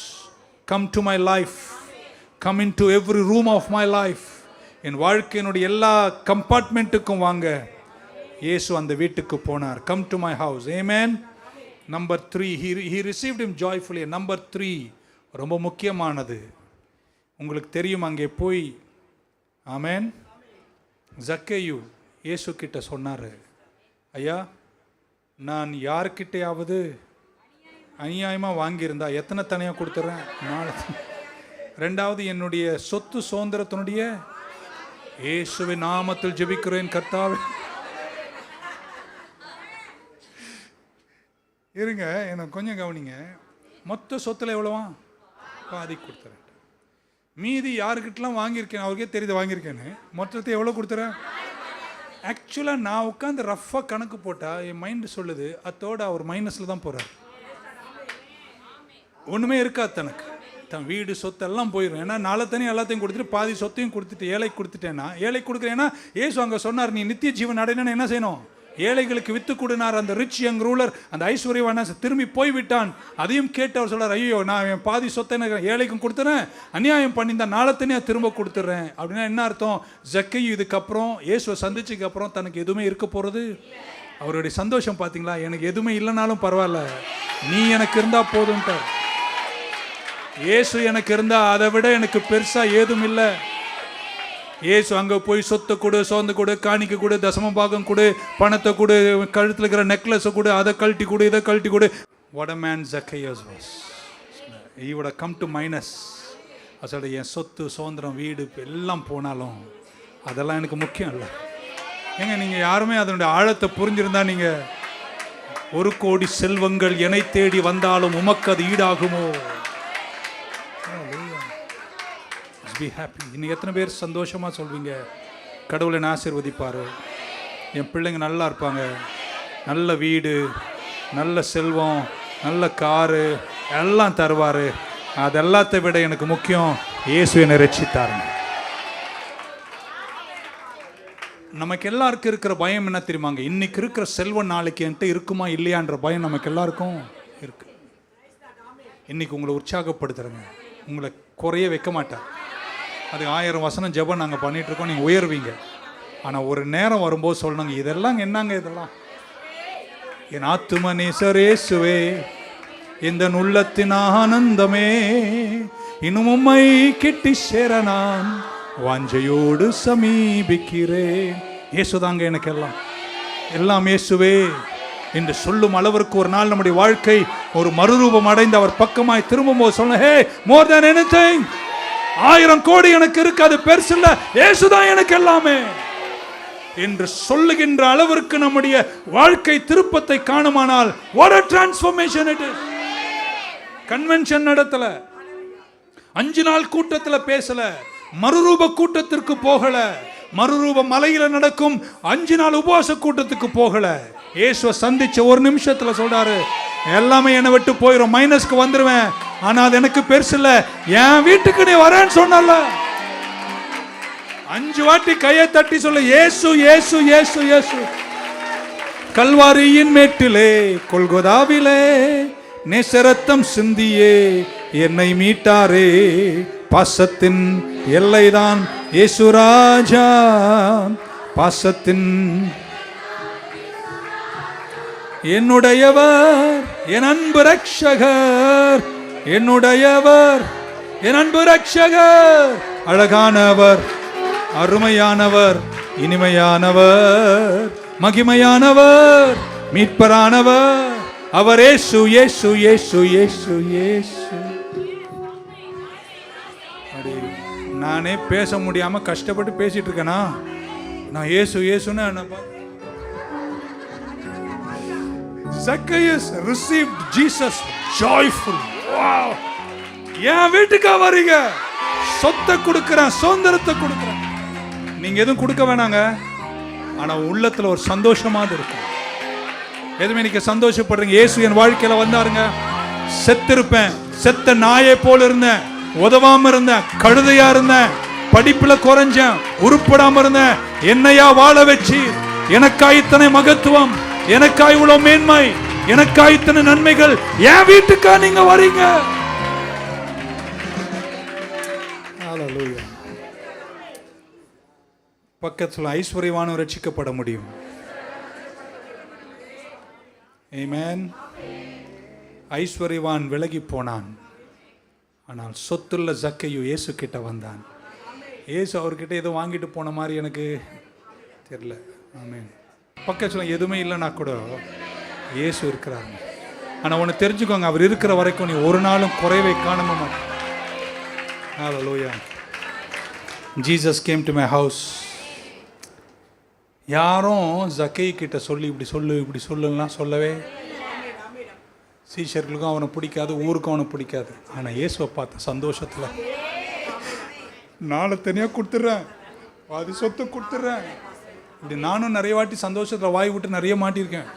come to my life, come into every room of my life. என் வாழ்க்கையினுடைய எல்லா கம்பார்ட்மெண்ட்டுக்கும் வாங்க. இயேசு அந்த வீட்டுக்கு போனார். Come to my house. Amen. Number 3, he received him joyfully. Number 3, ரொம்ப முக்கியமானது. உங்களுக்கு தெரியும், அங்கே போய் ஆமென், ஜக்கேயு இயேசு கிட்ட சொன்னார், ஐயா, நான் யார்கிட்டையாவது அநியாயமாக வாங்கியிருந்தா எத்தனை தனியாக கொடுத்துட்றேன். ரெண்டாவது, என்னுடைய சொத்து சுதந்திரத்தினுடைய இயேசுவின் நாமத்தில் ஜெபிக்கிறேன் கர்த்தாவே. இருங்க, எனக்கு கொஞ்சம் கவனிங்க. மொத்த சொத்துல எவ்வளவா? பாதி கொடுத்துறேன். மீதி யாருக்கிட்டலாம் வாங்கியிருக்கேன், அவருக்கே தெரியுது வாங்கியிருக்கேன்னு. மொத்தத்தை எவ்வளோ கொடுத்துறேன்? ஆக்சுவலாக நான் உட்காந்து ரஃப்பாக கணக்கு போட்டால் என் மைண்டு சொல்லுது, அதோட அவர் மைனஸில் தான் போகிறார். ஒன்றுமே இருக்காது தனக்கு. தன் வீடு சொத்து எல்லாம் போயிடும். ஏன்னா நாளை தனி எல்லாத்தையும் கொடுத்துட்டு பாதி சொத்தையும் கொடுத்துட்டு ஏழைக்கு கொடுத்துட்டேன்னா, ஏழைக்கு கொடுக்குறேன்னா ஏசு அங்கே சொன்னார், நீ நித்திய ஜீவன் அடையணும்னு என்ன செய்யணும்? ஏழைகளுக்கு வித்து கொடுனார். அந்த ரிச் யங் ரூலர், அந்த ஐஸ்வர்யவான திரும்பி போய்விட்டான். அதையும் கேட்டு அவர் சொல்றார், ஐயோ, நான் என் பாதி சொத்தை ஏழைக்கும் கொடுத்துறேன், அநியாயம் பண்ணியிருந்தா நாளை தனியாக திரும்ப கொடுத்துட்றேன். அப்படின்னா என்ன அர்த்தம்? ஜக்கேயு இதுக்கப்புறம் இயேசுவை சந்திச்சதுக்கு அப்புறம் தனக்கு எதுவுமே இருக்க போகிறது. அவருடைய சந்தோஷம் பார்த்தீங்களா? எனக்கு எதுவுமே இல்லைனாலும் பரவாயில்ல, நீ எனக்கு இருந்தா போதும்ட்டார். இயேசு எனக்கு இருந்தா அதை விட எனக்கு பெருசா ஏதும் இல்லை. இயேசு அங்கே போய் சொத்தை கொடு, சோர்ந்து கொடு, காணிக்க கொடு, தசம பாகம் கொடு, பணத்தை கொடு, கழுத்தில் இருக்கிற நெக்லஸை கொடு, அதை கழட்டி கொடு, இதை கழட்டி கொடு. What a man Zacchaeus was. He would have come to minus. அதோட என் சொத்து சுதந்திரம் வீடு எல்லாம் போனாலும் அதெல்லாம் எனக்கு முக்கியம் இல்லை. ஏங்க, நீங்கள் யாருமே அதனுடைய ஆழத்தை புரிஞ்சிருந்தா, நீங்கள் 1 கோடி செல்வங்கள் என்னை தேடி வந்தாலும் உமக்கு அது ஈடாகுமோ? Be happy. இன்னைக்கு எத்தனை பேர் சந்தோஷமா சொல்வீங்க, கடவுளை ஆசீர்வதிப்பாரு, என் பிள்ளைங்க நல்லா இருப்பாங்க, நல்ல வீடு, நல்ல செல்வம், நல்ல காரு எல்லாம் தருவாரு. அதெல்லாத்தை விட எனக்கு முக்கியம் இயேசு என்னை ரட்சித்தாருங்க. நமக்கு எல்லாருக்கும் இருக்கிற பயம் என்ன தெரியுமாங்க? இன்னைக்கு இருக்கிற செல்வம் நாளைக்கு என்கிட்ட இருக்குமா இல்லையான்ற பயம் நமக்கு எல்லாருக்கும் இருக்கு. இன்னைக்கு உங்களை உற்சாகப்படுத்துறேங்க, உங்களை குறைய வைக்க மாட்டார். அது 1000 வசனம் ஜெபம் நாங்கள் பண்ணிட்டு இருக்கோம், நீங்கள் உயர்வீங்க. ஆனால் ஒரு நேரம் வரும்போது சொல்லணுங்க, இதெல்லாம் என்னங்க, இதெல்லாம் என் ஆத்தும நேசரேசுவே, இந்த உள்ளத்தின் ஆனந்தமே, இன்னும் உம்மை கிட்டி சேர நான் வாஞ்சையோடு சமீபிக்கிறேன். இயேசுதாங்க எனக்கு எல்லாம், எல்லாம் இயேசுவே என்று சொல்லும் அளவிற்கு ஒரு நாள் நம்முடைய வாழ்க்கை ஒரு மறுரூபம் அடைந்து அவர் பக்கமாய் திரும்பும்போது சொல்ல, ஹே, மோர் தென் எனிதிங், 1000 கோடி எனக்கு இருக்கு, அது பெருசு இல்ல, இயேசுதான் எனக்கு எல்லாமே. என்று சொல்லுகின்ற அளவிற்கு நம்முடைய வாழ்க்கை திருப்பத்தை காணுமானால் what a transformation it is. Convention நடத்தல, 5 நாள் கூட்டத்துல பேசல, மறுரூப கூட்டத்திற்கு போகல, மறுரூப மலையில நடக்கும் 5 நாள் உபவாச கூட்டத்துக்கு போகல. இயேசுவை சந்திச்ச ஒரு நிமிஷத்துல சொல்றாரு, எல்லாமே என்னை விட்டு போயிடும், மைனஸ்க்கு வந்துருவேன், ஆனா அது எனக்கு பெருசு இல்ல, என் வீட்டுக்கு நீ வரேன்னு சொன்னல. 5 வாட்டி கையை தட்டி சொல்ல, இயேசு இயேசு இயேசு இயேசு. கல்வாரியின் மேட்டிலே கொல்கொதாவிலே நேசரத்தம் சிந்தியே என்னை மீட்டாரே, பாசத்தின் எல்லைதான் இயேசு ராஜா, பாசத்தின் என்னுடையவர் என் அன்பு ரட்சகர், என்னுடையவர் என் அன்பு ரட்சகர், அழகானவர், அருமையானவர், இனிமையானவர், மகிமையானவர், மீட்பரானவர், அவர் இயேசு இயேசு இயேசு இயேசு இயேசு. நானே பேச முடியாம கஷ்டப்பட்டு பேசிட்டு இருக்கேனா? நான் இயேசு இயேசுன்னு என்னப்பா. Zacchaeus received Jesus joyful. Wow. என் வீட்டுக்கு வரீங்க, சொத்தை கொடுக்கிறேன், சுதந்திரத்தை கொடுக்கிறேன். நீங்க எதுவும் கொடுக்க வேணாங்க, ஆனா உள்ளத்துல ஒரு சந்தோஷமாவது இருக்கும். எதுவுமே நீங்க சந்தோஷப்படுறீங்க. இயேசு என் வாழ்க்கையில வந்தாருங்க, செத்திருப்பேன், செத்த நாயை போல இருந்தேன், உதவாம இருந்தேன், கழுதையா இருந்தேன், படிப்புல குறைஞ்சேன், உருப்படாம இருந்தேன், என்னையா வாழ வச்சு, எனக்காய் இத்தனை மகத்துவம், எனக்காய் இவ்வளவு மேன்மை, எனக்காய் இத்தனை நன்மைகள், என் வீட்டுக்கா நீங்க வரீங்க. பக்கத்துல ஐஸ்வர்யவான் ரட்சிக்கப்பட முடியும். ஆமென். ஐஸ்வர்யவான் விலகி போனான், ஆனால் சொத்துள்ள ஜக்கையு இயேசு கிட்ட வந்தான். இயேசு அவர்கிட்ட ஏதோ வாங்கிட்டு போன மாதிரி எனக்கு தெரியல. ஆமென். பக்கத்துல எதுவுமே இல்லைன்னா கூட இயேசு இருக்கிறார். ஆனா ஒன்று தெரிஞ்சுக்கோங்க, அவர் இருக்கிற வரைக்கும் நீ ஒரு நாளும் குறைவை காண மாட்டேன். ஹல்லேலூயா. Jesus came to my house. யாரும் ஜக்கை கிட்ட சொல்லி இப்படி சொல்லு இப்படி சொல்லுலாம் சொல்லவே, சீஷர்களுக்கும் அவனை பிடிக்காது, ஊருக்கும் அவனை பிடிக்காது. ஆனால் இயேசுவை பார்த்த சந்தோஷத்தில், நாளை தனியாக கொடுத்துட்றேன், பாதி சொத்து கொடுத்துட்றேன், இப்படி நானும் நிறைய வாட்டி சந்தோஷத்தில் வாய் விட்டு நிறைய மாட்டியிருக்கேன்.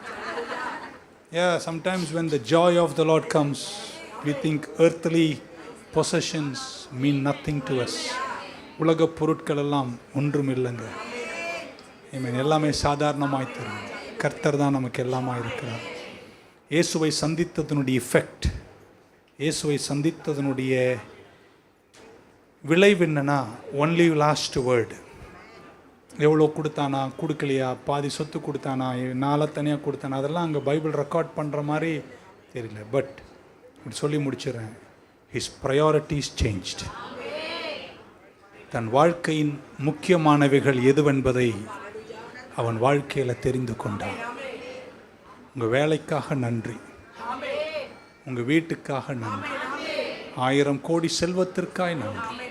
Sometimes when the joy of the Lord comes, we think earthly possessions mean nothing to us. உலக பொருட்கள் எல்லாம் ஒன்றும் இல்லைங்க. எல்லாமே சாதாரணமாய் தரும். கர்த்தர் தான் நமக்கு எல்லாமா இருக்கிறார். இயேசுவை சந்தித்ததனுடைய எஃபெக்ட், இயேசுவை சந்தித்ததனுடைய விளைவு என்னன்னா, ஒன்லி லாஸ்ட் வேர்டு. எவ்வளோ கொடுத்தானா, கொடுக்கலையா, பாதி சொத்து கொடுத்தானா, நாளை தனியாக கொடுத்தானா, அதெல்லாம் அங்கே பைபிள் ரெக்கார்ட் பண்ணுற மாதிரி தெரியல. பட் இப்படி சொல்லி முடிச்சிடறேன், ஹிஸ் ப்ரையாரிட்டிஸ் சேஞ்ச்ட். தன் வாழ்க்கையின் முக்கியமானவைகள் எதுவென்பதை அவன் வாழ்க்கையில் தெரிந்து கொண்டான். உங்கள் வேலைக்காக நன்றி, உங்கள் வீட்டுக்காக நன்றி, 1000 கோடி செல்வத்திற்காய் நன்றி,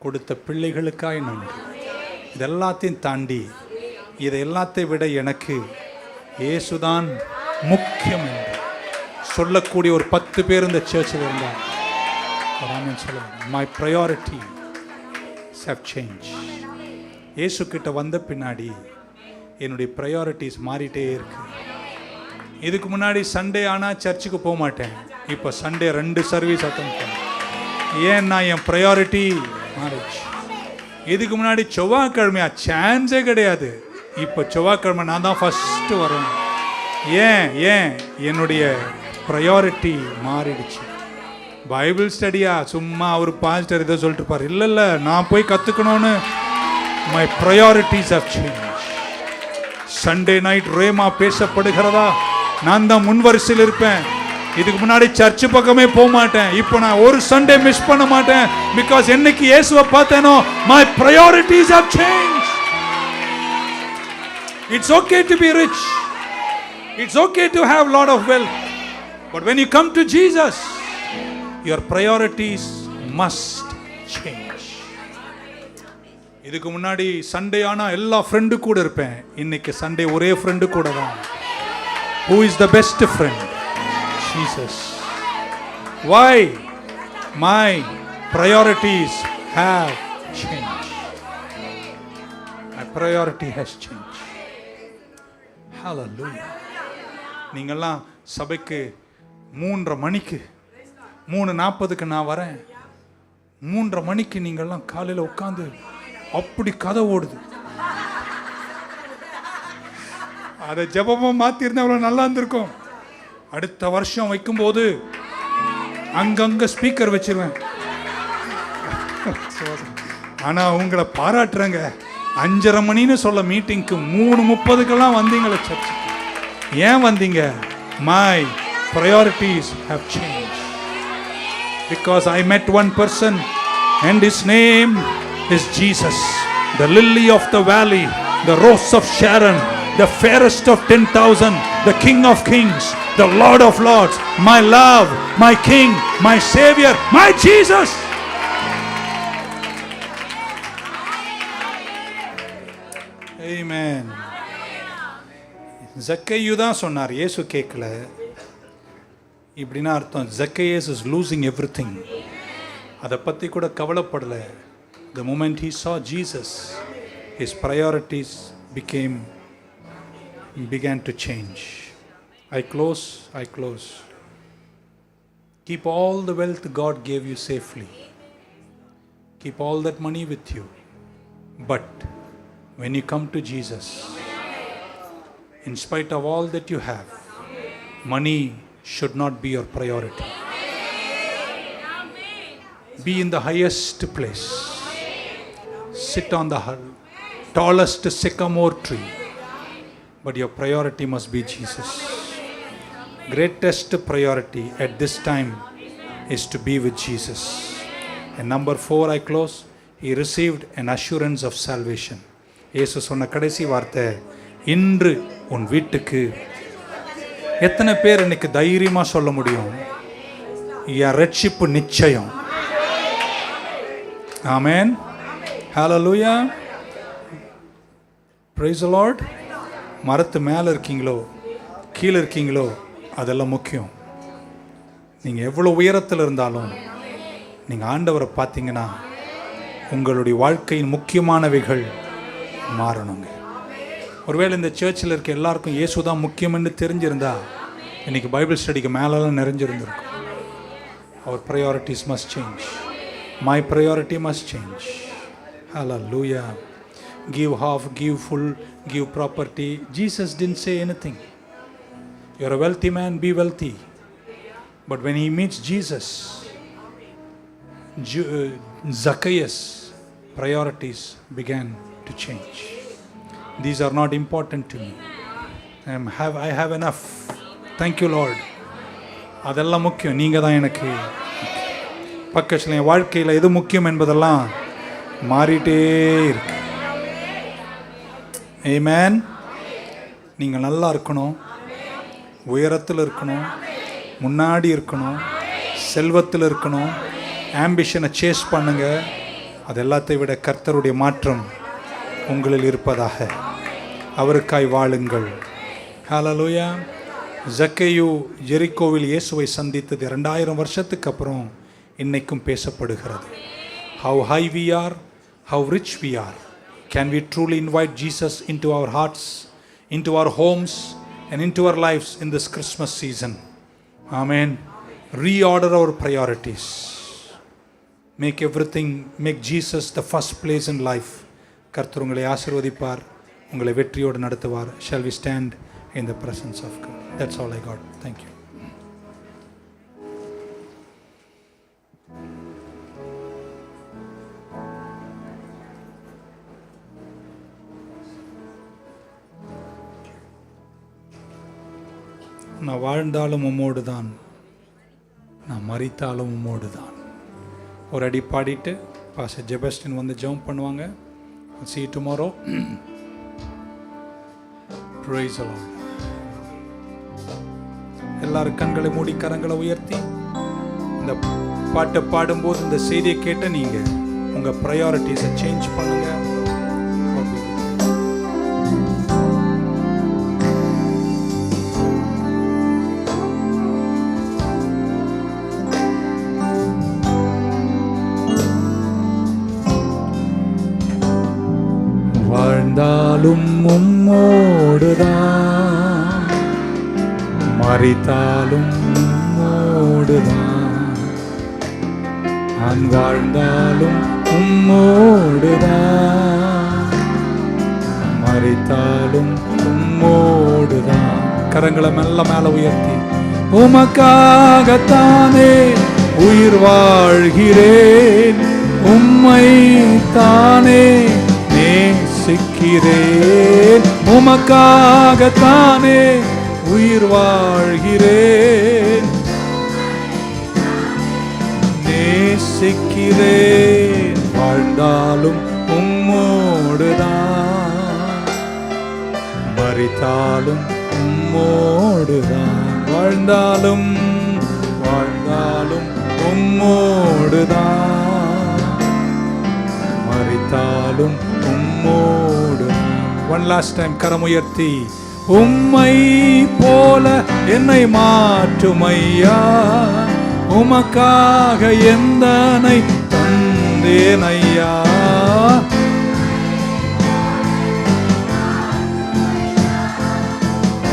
கொடுத்த பிள்ளைகளுக்காய் நன்றி. இதெல்லாத்தையும் தாண்டி, இதை எல்லாத்தையும் விட எனக்கு இயேசுதான் முக்கியம் என்று சொல்லக்கூடிய ஒரு 10 பேர் இந்த சர்ச்சில் இருந்தார். My priority have changed. இயேசு கிட்ட வந்த பின்னாடி என்னுடைய ப்ரையாரிட்டிஸ் மாறிட்டே இருக்கு. இதுக்கு முன்னாடி சண்டே ஆனால் சர்ச்சுக்கு போக மாட்டேன், இப்போ சண்டே 2 சர்வீஸ் அட்டெண்ட் பண்ணேன். ஏன்னா என் ப்ரையாரிட்டி மாறிடுச்சு. இதுக்கு முன்னாடி செவ்வாய்க்கிழமையா சான்ஸே கிடையாது, இப்போ செவ்வாய்க்கிழமை நான் தான் ஃபஸ்ட்டு வரேன். ஏன் என்னுடைய ப்ரையாரிட்டி மாறிடுச்சு. பைபிள் ஸ்டடியா, சும்மா அவர் பாஸ்டர் இதை சொல்லிட்டு இருப்பார், இல்லை நான் போய் கற்றுக்கணும்னு. My priorities have change. Sunday night ரேமா பேசப்படுகிறதா, நான் தான் முன்வரிசையில் இருப்பேன். இதுக்கு முன்னாடி சர்ச்சு பக்கமே போக மாட்டேன், இப்போ நான் ஒரு சண்டே மிஸ் பண்ண மாட்டேன். பிகாஸ் என்னைக்கு இயேசுவை பார்த்தேனோ, my priorities have change. It's okay to be rich, it's okay to have lot of wealth, but when you come to Jesus, your priorities must change. இதுக்கு முன்னாடி சண்டே ஆனா எல்லா ஃப்ரெண்டு கூட இருப்பேன். இன்னைக்கு சண்டே ஒரே ஃப்ரெண்டு கூட தான். Who is the best friend? Jesus. Why? My priorities have changed. My priority has changed. Hallelujah. நீங்கெல்லாம் சபைக்கு 3:30 மணிக்கு 3:40க்கு நான் வரேன். 3:30 மணிக்கு நீங்கெல்லாம் காலையில் உட்காந்து அப்படி கதை ஓடுது. அதை ஜெபமாக மாற்றிருந்தா அவ்வளோ நல்லா இருந்திருக்கும். அடுத்த வருஷம் வைக்கும்போது அங்கங்கே ஸ்பீக்கர் வச்சிருவேன். ஆனால் உங்களை பாராட்டுறேங்க. 5:30 மணின்னு சொல்ல மீட்டிங்க்கு 3:30க்கெல்லாம் வந்தீங்களே சர்ச்சுக்கு. ஏன் வந்தீங்க? My priorities have changed. Because I met one person and his name is Jesus, the lily of the valley, the rose of Sharon, the fairest of 10,000, the King of kings, the Lord of lords, my love, my King, my Savior, my Jesus. Amen. ஜக்கேயு தான் சொன்னார், இயேசு கேட்கல. இப்படின்னா அர்த்தம் ஜக்கேயஸ் இஸ் லூசிங் எவ்ரிதிங். அதை பற்றி கூட கவலைப்படலை. The moment he saw Jesus, his priorities began to change. I close. Keep all the wealth God gave you safely. Keep all that money with you. But when you come to Jesus, in spite of all that you have, money should not be your priority. Be in the highest place. Sit on the tallest sycamore tree. But your priority must be Jesus. Greatest priority at this time is to be with Jesus. And number 4, I close. He received an assurance of salvation. இயேசு சொன்ன கடைசி வார்த்தை, இன்று உன் வீட்டுக்கு. எத்தனை பேர் இன்னைக்கு தைரியமா சொல்ல முடியும், என் ரட்சிப்பு நிச்சயம்? ஆமென். ஹalleluya. praise the Lord. மரத்து மேலே இருக்கீங்களோ கீழே இருக்கீங்களோ அதெல்லாம் முக்கியம். நீங்கள் எவ்வளோ உயரத்தில் இருந்தாலும் நீங்கள் ஆண்டவரை பார்த்தீங்கன்னா உங்களுடைய வாழ்க்கையின் முக்கியமானவைகள் மாறணுங்க. ஒருவேளை இந்த சர்ச்சில் இருக்க எல்லாருக்கும் இயேசு தான் முக்கியம்னு தெரிஞ்சிருந்தா இன்னைக்கு பைபிள் ஸ்டடிக்கு மேலெல்லாம் நிறைஞ்சிருந்துருக்கும். அவர் priorities must change. My priority must change. Hallelujah. Give half, give full, give property. Jesus didn't say anything. You're a wealthy man, be wealthy. But when he meets Jesus, Zacchaeus' priorities began to change. These are not important to me. I have enough. Thank you, Lord. அதெல்லாம் முக்கியம், நீங்கள் தான் எனக்கு. பக்கத்தில் என் வாழ்க்கையில் எது முக்கியம் என்பதெல்லாம் மாறிட்டே இருக்கு. ஆமென். நீங்கள் நல்லா இருக்கணும், உயரத்தில் இருக்கணும், முன்னாடி இருக்கணும், செல்வத்தில் இருக்கணும், ஆம்பிஷனை சேஸ் பண்ணுங்க. அது எல்லாத்தையும் விட கர்த்தருடைய மாற்றம் உங்களில் இருப்பதாக. அவருக்காய் வாழுங்கள். ஹல்லேலூயா. ஜக்கேயு எரிகோவில் இயேசுவை சந்தித்தது 2000 வருஷத்துக்கு அப்புறம் இன்னைக்கும் பேசப்படுகிறது. How high we are, how rich we are. Can we truly invite Jesus into our hearts, into our homes and into our lives in this Christmas season? Amen. Reorder our priorities. Make Jesus the first place in life. கர்த்தர் உங்களை ஆசீர்வதிப்பார், உங்களை வெற்றியோடு நடத்துவார். Shall we stand in the presence of God? That's all I got. Thank you. நான் வாழ்ந்தாலும் உம்மோடு தான், நான் மரித்தாலும் உம்மோடு தான். ஒரு அடி பாடிட்டு பாஸ்டர் ஜெபஸ்டின் வந்து ஜெபம் பண்ணுவாங்க. See you tomorrow. Praise the Lord. எல்லாரும் கண்களை மூடி கரங்களை உயர்த்தி இந்த பாட்டை பாடும்போது இந்த செய்தியை கேட்ட நீங்க உங்க ப்ரையாரிட்டிஸை சேஞ்ச் பண்ணுங்க. வாழ்ந்தாலும் உம்மோடுதான், மரித்தாலும் உம்மோடுதான். நான் வாழ்ந்தாலும் உம்மோடுதான், மரித்தாலும் உம்மோடுதான். கரங்களை மெல்ல மேல உயர்த்தி, உமக்காகத்தானே உயிர் வாழ்கிறேன், உம்மை தானே நேசிக்கிறேன். உமக்காகத்தானே உயிர் வாழ்கிறேன், நேசிக்கிறேன். வாழ்ந்தாலும் உம்மோடுதான், மரித்தாலும் உம்மோடுதான். வாழ்ந்தாலும் வாழ்ந்தாலும் உம்மோடுதான், மரித்தாலும் உம்மோடுதான். One last time கரம் உயர்த்தி, உம்மை போல என்னை மாற்றும் ஐயா, உமக்காக எந்தனை தந்தேன் ஐயா.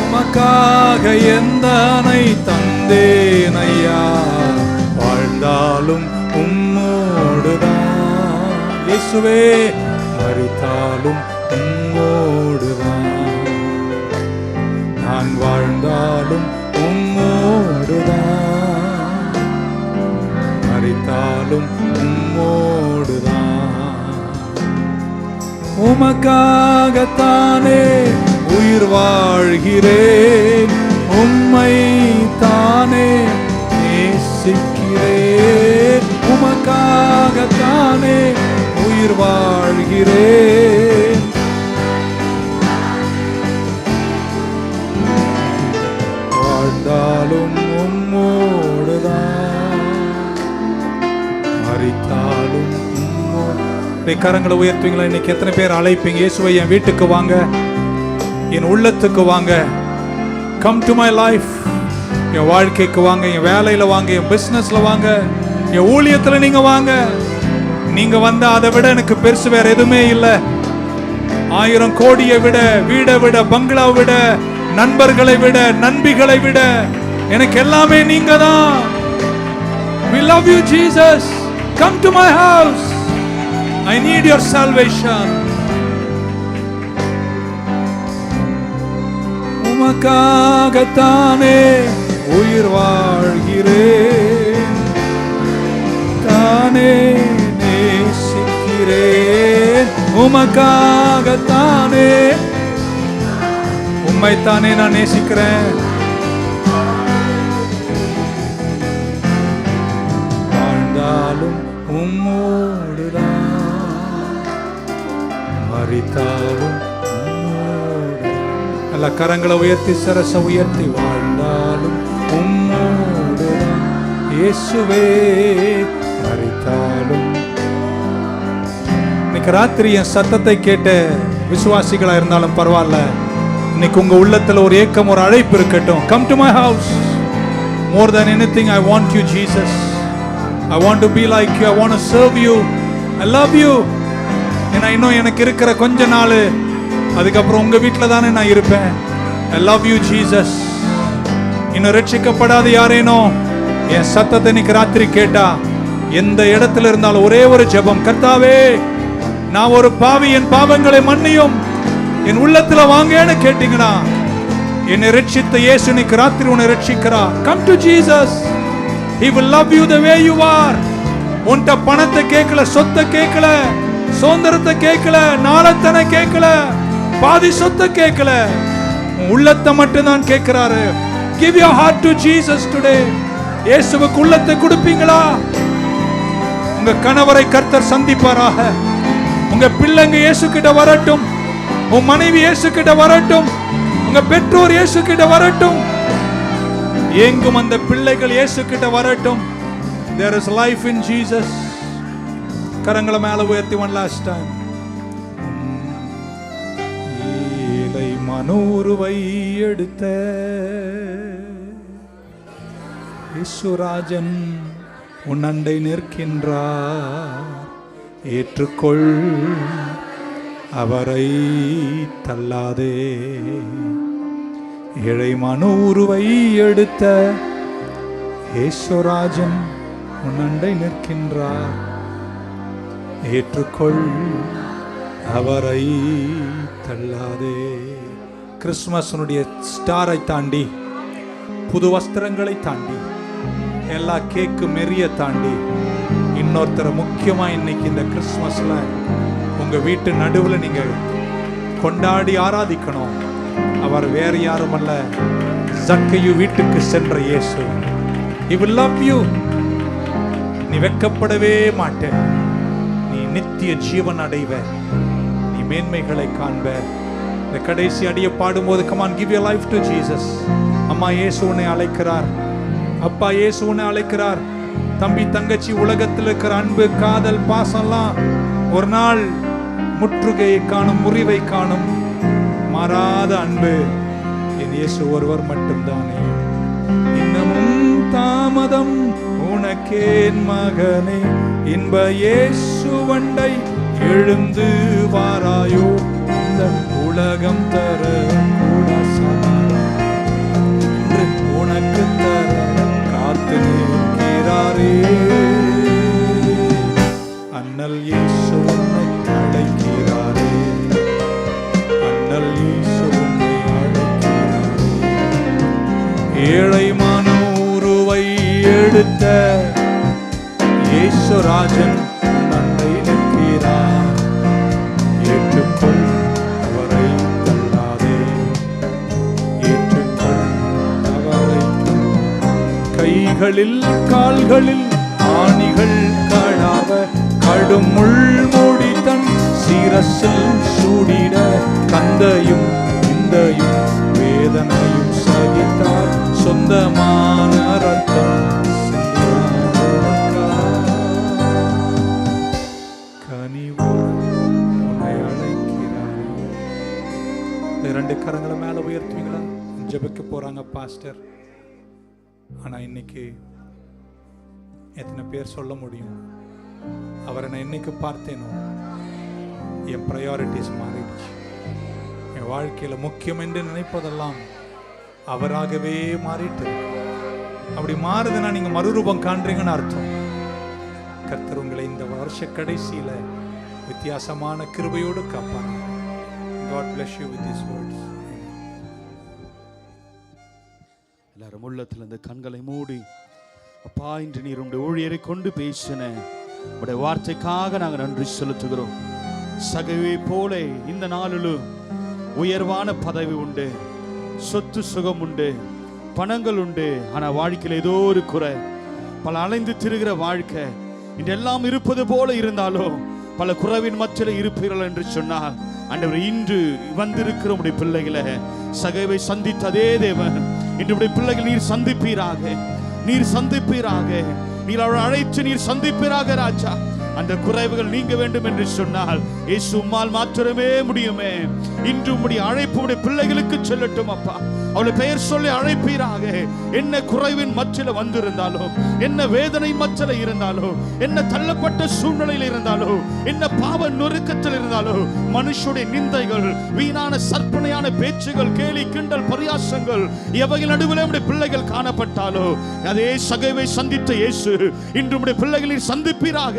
உமக்காக எந்தனை தந்தேன் ஐயா. வாழ்ந்தாலும் உம்மோடுதான் இயேசுவே, மரித்தாலும் உம்மோடுதான். நான் வாழ்ந்தாலும் உம்மோடுதான், மரித்தாலும் உம்மோடுதான். உமக்காகத்தானே உயிர் வாழ்கிறேன், உம்மை தானே நேசிக்கிறேன். உமக்காகத்தானே உயிர் வாழ்கிறேன், வாழ்ந்தாலும் உம்மோடுதான், மரித்தாலும் உம்மோடு. கரங்களை உயர்த்துவீங்களா? இன்னைக்கு எத்தனை பேர் அழைப்பீங்க, இயேசுவை என் வீட்டுக்கு வாங்க, என் உள்ளத்துக்கு வாங்க, கம் டு மை லைஃப், என் வாழ்க்கைக்கு வாங்க, என் வேலையில வாங்க, என் பிசினஸ்ல வாங்க, என் ஊழியத்துல நீங்க வாங்க. நீங்க வந்தா அதை விட எனக்கு பெருசு வேற எதுவுமே இல்லை. 1000 கோடியை விட, வீடை விட, பங்களா விட, நண்பர்களை விட, நண்பிகளை விட எனக்கு எல்லாமே நீங்க தான். We love you Jesus, come to my house, I need your salvation. உமக்காகத்தானே உயிர் வாழ்கிறேன், தானே நேசிக்கிறேன். உமக்காகத்தானே, உம்மைத்தானே நான் நேசிக்கிறேன். வாழ்ந்தாலும் உம்மோடுதான், மரித்தாலும் நல்ல கரங்களை உயர்த்தி, சரச உயர்த்தி, வாழ்ந்தாலும் உம்மோடுதான் இயேசுவே, மரித்தாலும். இன்னைக்கு ராத்திரி என் சத்தத்தை கேட்ட விசுவாசிகளா இருந்தாலும் பரவாயில்ல, இன்னைக்கு உங்க உள்ளத்துல ஒரு ஏக்கம், ஒரு அழைப்பு இருக்கட்டும். Come to my house. More than anything I want you Jesus. I want to be like you. I want to serve you. I love you. ஏன்னா இன்னும் எனக்கு இருக்கிற கொஞ்ச நாள், அதுக்கப்புறம் உங்க வீட்டில் தானே நான் இருப்பேன். I love you Jesus. இன்னும் ரட்சிக்கப்படாத யாரேனோ என் சத்தத்தை இன்னைக்கு ராத்திரி கேட்டா, எந்த இடத்துல இருந்தாலும் ஒரே ஒரு ஜெபம், கர்த்தாவே நான் ஒரு பாவி, என் பாவங்களை மன்னியும், என் உள்ளத்துல வாங்கன்னு கேட்டீங்கன்னா, என்னை ரட்சித்த இயேசு இன்னைக்கு ராத்திரி உன்னை ரட்சிக்கிறார். Come to Jesus. He will love you the way you are. உன்கிட்ட பணத்தை கேட்கல, சொத்தை கேட்கல, சுதந்திரத்தை கேட்கல, நாளத்தனை கேட்கல, பாதி சொத்தை கேட்கல, உள்ளத்தை மட்டும் தான் கேட்கிறாரு. Give your heart to Jesus today. இயேசுவுக்கு உள்ளத்தை கொடுப்பீங்களா? உங்க கணவரை கர்த்தர் சந்திப்பாராக. உங்க பிள்ளைங்க இயேசு கிட்ட வரட்டும், உங்க மனைவி இயேசு கிட்ட வரட்டும், உங்க பெற்றோர் இயேசு கிட்ட வரட்டும், எங்கும் அந்த பிள்ளைகள் இயேசு கிட்ட வரட்டும். There is life in Jesus. கரங்களை மேல உயர்த்தி one last time. ஏழை மனோருவை எடுத்த இயேசுராஜன் உன் அண்டை நிற்கின்றார், ஏற்றுக்கொள் அவரை தள்ளாதே. ஏழை மனு உருவை எடுத்த ஈஸ்வராஜன் உன்னண்டை நிற்கின்றார். ஏற்றுக்கொள், அவரை தள்ளாதே. கிறிஸ்துமஸனுடைய ஸ்டாரை தாண்டி, புது வஸ்திரங்களை தாண்டி, எல்லா கேக்கு மெரிய தாண்டி இன்னொருத்தரை முக்கியமா இன்னைக்கு இந்த கிறிஸ்துமஸ்ல உங்க வீட்டு நடுவில் நீங்க கொண்டாடி ஆராதிக்கணும். அவர் வேறு யாரும் அல்ல, சக்கையு வீட்டுக்கு சென்ற இயேசு. He will love you. நீ வெட்கப்படவே மாட்டே. நீ நித்திய ஜீவன் அடைவ. நீ மேன்மைகளை காண்ப. இந்த கடைசி அடியை பாடும்போது come on, give your life to Jesus. அம்மா இயேசு உன்னை அழைக்கிறார். அப்பா இயேசு உன்னை அழைக்கிறார். தம்பி தங்கச்சி, உலகத்தில் இருக்கிற அன்பு காதல் பாசம்லாம் ஒரு நாள் முற்றுகையை காணும், முறிவை காணும். மாறாத அன்பு என் இயேசு ஒருவர் மட்டும்தானே. இன்னமும் தாமதம் உனக்கேன் மகனே, இன்ப இயேசு வண்டை எழுந்து வாராயோ. இந்த உலகம் தர கூட என்று உனக்கு தர காத்து நிற்கிறாரே. அண்ணல் இயேசு உன்னை அழைக்கிறாரே. அண்ணல் இயேசு உன்னை அழைக்கிறாரே. ஏழை மனு உருவை எடுத்த ஈஸ்வராஜன் உன்னண்டை நிற்கிறார். ஏற்றுக்கொள், அவரை தள்ளாதே. ஏற்றுக்கொள், அவரை. கைகளில் கால்களில் ஆணிகள் கடாவ, கடும் முள்முடி தன் சிரசில் சூடிட, கந்தையும் இந்தையும் வேதனையும் சகித்தார். சொந்தமான ரத்தம் ரெண்டு கரங்களை மேல உயர்த்துவீங்களா? ஜெபிக்க போறாங்க பாஸ்டர். ஆனா இன்னைக்கு எத்தனை பேர் சொல்ல முடியும், அவரை நான் இன்னைக்கு பார்த்தேனோ என் ப்ரையாரிட்டிஸ் மாறிடுச்சு. என் வாழ்க்கையில முக்கியம் என்று நினைப்பதெல்லாம் அவராகவே மாறிட்டு. அப்படி மாறுதுன்னா நீங்க மறுரூபம் காண்றீங்கன்னு அர்த்தம். கர்த்தர் உங்களை இந்த வருஷ கடைசியில வித்தியாசமான கிருபையோடு காப்பாங்க. God bless you with these words. எல்லாரும் உள்ளத்தில் இந்த கண்களை மூடி, அப்பா இன்று நீர் உடைய ஊழியரை கொண்டு பேசின உடைய வார்த்தைக்காக நாங்கள் நன்றி செலுத்துகிறோம். சகவே போல இந்த நாளிலும் உயர்வான பதவி உண்டு, சொத்து சுகம் உண்டு, பணங்கள் உண்டு. ஆனால் வாழ்க்கையில் ஏதோ ஒரு குறை, பல அலைந்து திரிகிற வாழ்க்கை. இன்றெல்லாம் இருப்பது போல இருந்தாலும் பல குறைவின் மத்தியில் இருப்பீர்கள் என்று சொன்னார். ஆண்டவர், இன்று வந்திருக்கிற உடைய பிள்ளைகளை சகைவை சந்தித்த அதே தேவன் இன்று உடைய பிள்ளைகள் நீர் சந்திப்பீராக, நீர் சந்திப்பீராக, நீர் அவரை அழைத்து நீர் சந்திப்பீராக ராஜா. அந்த குறைவுகள் நீங்க வேண்டும் என்று சொன்னால் இயேசு உம்மால் மாத்திரமே முடியுமே. இன்று உம்முடைய அழைப்பு உடைய பிள்ளைகளுக்கு செல்லட்டும் அப்பா. அவளை பெயர் சொல்லி அழைப்பீராக. என்ன குறைவின் மத்தியில வந்திருந்தாலும், என்ன வேதனையின் மத்தியில இருந்தாலும், என்ன தள்ளப்பட்ட சூழ்நிலையில் இருந்தாலும், என்ன பாவ நொறுக்கத்தில் இருந்தாலும், மனுஷனுடைய நிந்தைகள், வீணான சற்பனையான பேச்சுகள், கேலி கிண்டல் பரியாசங்கள் எவைகள் நடுவில் உடைய பிள்ளைகள் காணப்பட்டாலோ, அதே சகைவை சந்தித்த இயேசு இன்று உடைய பிள்ளைகளில் சந்திப்பீராக.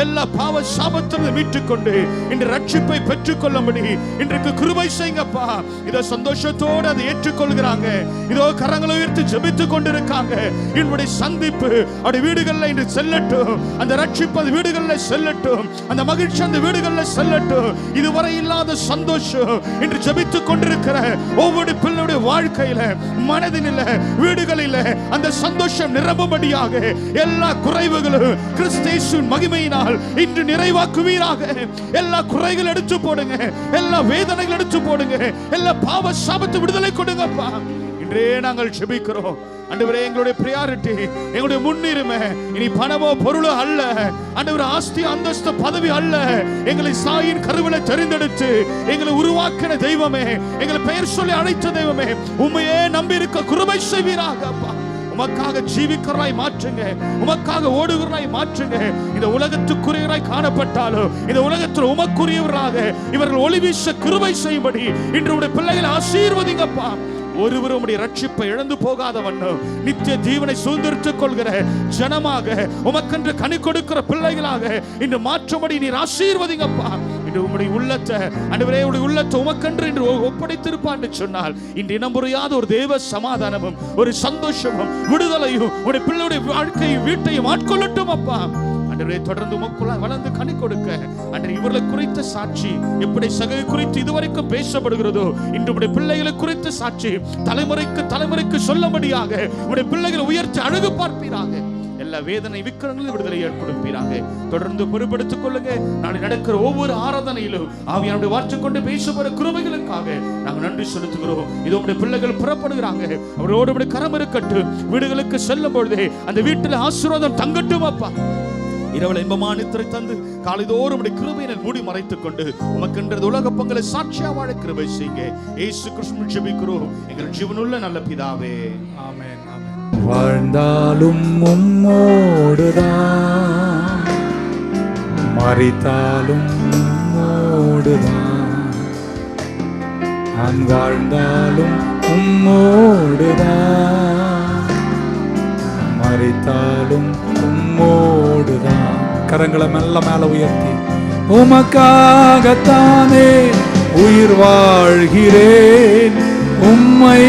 எல்லா பாவ சாபத்திலிருந்து மீட்டுக்கொண்டு இன்று ரட்சிப்பை பெற்றுக்கொள்ளும்படி இன்றைக்கு கிருபை செய்யுங்கப்பா. இதோ சந்தோஷத்தோடு அதை ஏற்றுக்கொள்கிறாங்க. இதோ கரங்களை உயர்த்தி ஜெபித்துக் கொண்டிருக்காங்க. என்னுடைய சந்திப்பு அவருடைய வீடுகளில் இன்று செல்லட்டும். அந்த ரட்சிப்பு அந்த வீடுகளில் செல்லட்டும். அந்த மகிழ்ச்சி அந்த வீடுகளில் செல்லட்டும். இதுவரை இல்லாத சந்தோஷம் இன்று ஜெபித்துக் கொண்டிருக்கிற ஒவ்வொரு பிள்ளையுடைய வாழ்க்கையில, மனதில, வீடுகளில் அந்த சந்தோஷம் நிரம்பும்படியாக எல்லா குறைவுகளும் கிறிஸ்து மகிமையினால் இன்று நிறைவாக்குவீராக. எல்லா குறைகள் எடுத்து போடுங்க, எல்லா வேதனைகள் எடுத்து போடுங்க, எல்லா பாவ சாபத்து விடுதலை கொடுங்கப்பா. இன்றே நாங்கள் ஜெபிக்கிறோம் ஆண்டவரே. எங்களுடைய பிரியாரிட்டி, எங்களுடைய முன்னுரிமை இனி பணமோ பொருளோ அல்ல ஆண்டவரே, ஆஸ்தி அந்தஸ்து பதவி அல்ல. எங்களை சாயின் கருவில தெரிந்தெடுத்து எங்களை உருவாக்கின தெய்வமே, எங்களை பெயர் சொல்லி அழைத்த தெய்வமே, உம்மையே நம்பி இருக்க கிருபை செய்வீராக அப்பா. உமக்காக ஜீவிக்கிறவராய் மாற்றுங்க, உமக்காக ஓடுகிறவராய் மாற்றுங்க. இந்த உலகத்துக்குரியவராய் காணப்பட்டாலும் இந்த உலகத்தில் உமக்குரியவராக இவர்கள் ஒளி வீச கிருபை செய்யும்படி இன்று உடைய பிள்ளைகளை ஆசீர்வதிங்கப்பா. ஒருவரும் உடைய ரட்சிப்பை இழந்து போகாத வண்ணம் நித்திய ஜீவனை சுதந்திரித்துக் கொள்கிற ஜனமாக உமக்கென்று கனி கொடுக்கிற பிள்ளைகளாக இன்று மாற்றும்படி நீர் ஆசீர்வதிங்கப்பா. இன்று உம்முடைய உள்ளத்தை ஆண்டவரே, உடைய உள்ளத்தை உமக்கென்று இன்று ஒப்படைத்திருப்பான்னு சொன்னால் இன்று இனம் புரியாத ஒரு தேவ சமாதானமும் ஒரு சந்தோஷமும் விடுதலையும் உடைய பிள்ளையுடைய வாழ்க்கையும் வீட்டையும் ஆட்கொள்ளட்டும் அப்பா. ஆண்டவரே, தொடர்ந்து உமக்குள்ளாய் வளர்ந்து கனி கொடுக்க ஆண்டவரே, இவர்களை குறித்த சாட்சி எப்படி சகை குறித்து இதுவரைக்கும் பேசப்படுகிறதோ இன்று உடைய பிள்ளைகளை குறித்த சாட்சி தலைமுறைக்கு தலைமுறைக்கு சொல்லும்படியாக உடைய பிள்ளைகளை உயர்த்தி அழகு பார்ப்பீராக. எல்லா வேதனை விக்கிரங்களும் விடுதலை ஏற்படுப்பீராக. தொடர்ந்து பொறுப்படுத்திக் கொள்ளுங்க. நாளை நடக்கிற ஒவ்வொரு ஆராதனையிலும் ஆவியானுடைய வார்த்தை கொண்டு பேசப்படுற கிருபைகளுக்காக நாங்கள் நன்றி செலுத்துகிறோம். இது உடைய பிள்ளைகள் புறப்படுகிறாங்க, அவரோடு உடைய கரம் இருக்கட்டும். வீடுகளுக்கு செல்லும் பொழுதே அந்த வீட்டில் ஆசீர்வாதம் தங்கட்டும் அப்பா. இரவல் இன்பமான நித்திரை தந்து காலைதோறும் கிருபையினால் மூடி மறைத்துக் கொண்டு உமக்கென்றது உலக பொங்கலை சாட்சியா வாழ கிருபை செய்யுங்க. இயேசு கிறிஸ்துவின் ஜெபிக்கிறோம் எங்கள் ஜீவனுள்ள நல்ல பிதாவே, ஆமென். வாழ்ந்தாலும் உம்மோடுதான், மரித்தாலும் உம்மோடுதான். நான் வாழ்ந்தாலும் உம்மோடுதான், மரித்தாலும் உம்மோடுதான். கரங்களை மெல்ல மேல உயர்த்தி, உமக்காகத்தானே உயிர் வாழ்கிறேன், உம்மை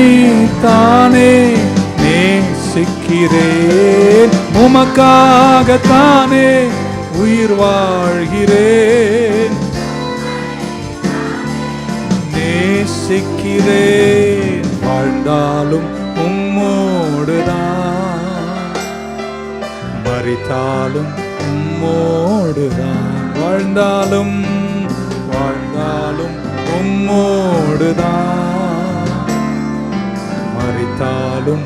தானே நேசிக்கிறேன். உமக்காகத்தானே உயிர் வாழ்கிறேன், நேசிக்கிறேன். வாழ்ந்தாலும் உம்மோடுதான், மரித்தாலும் உம்மோடுதான். வாழ்ந்தாலும் உம்மோடுதான், மரித்தாலும்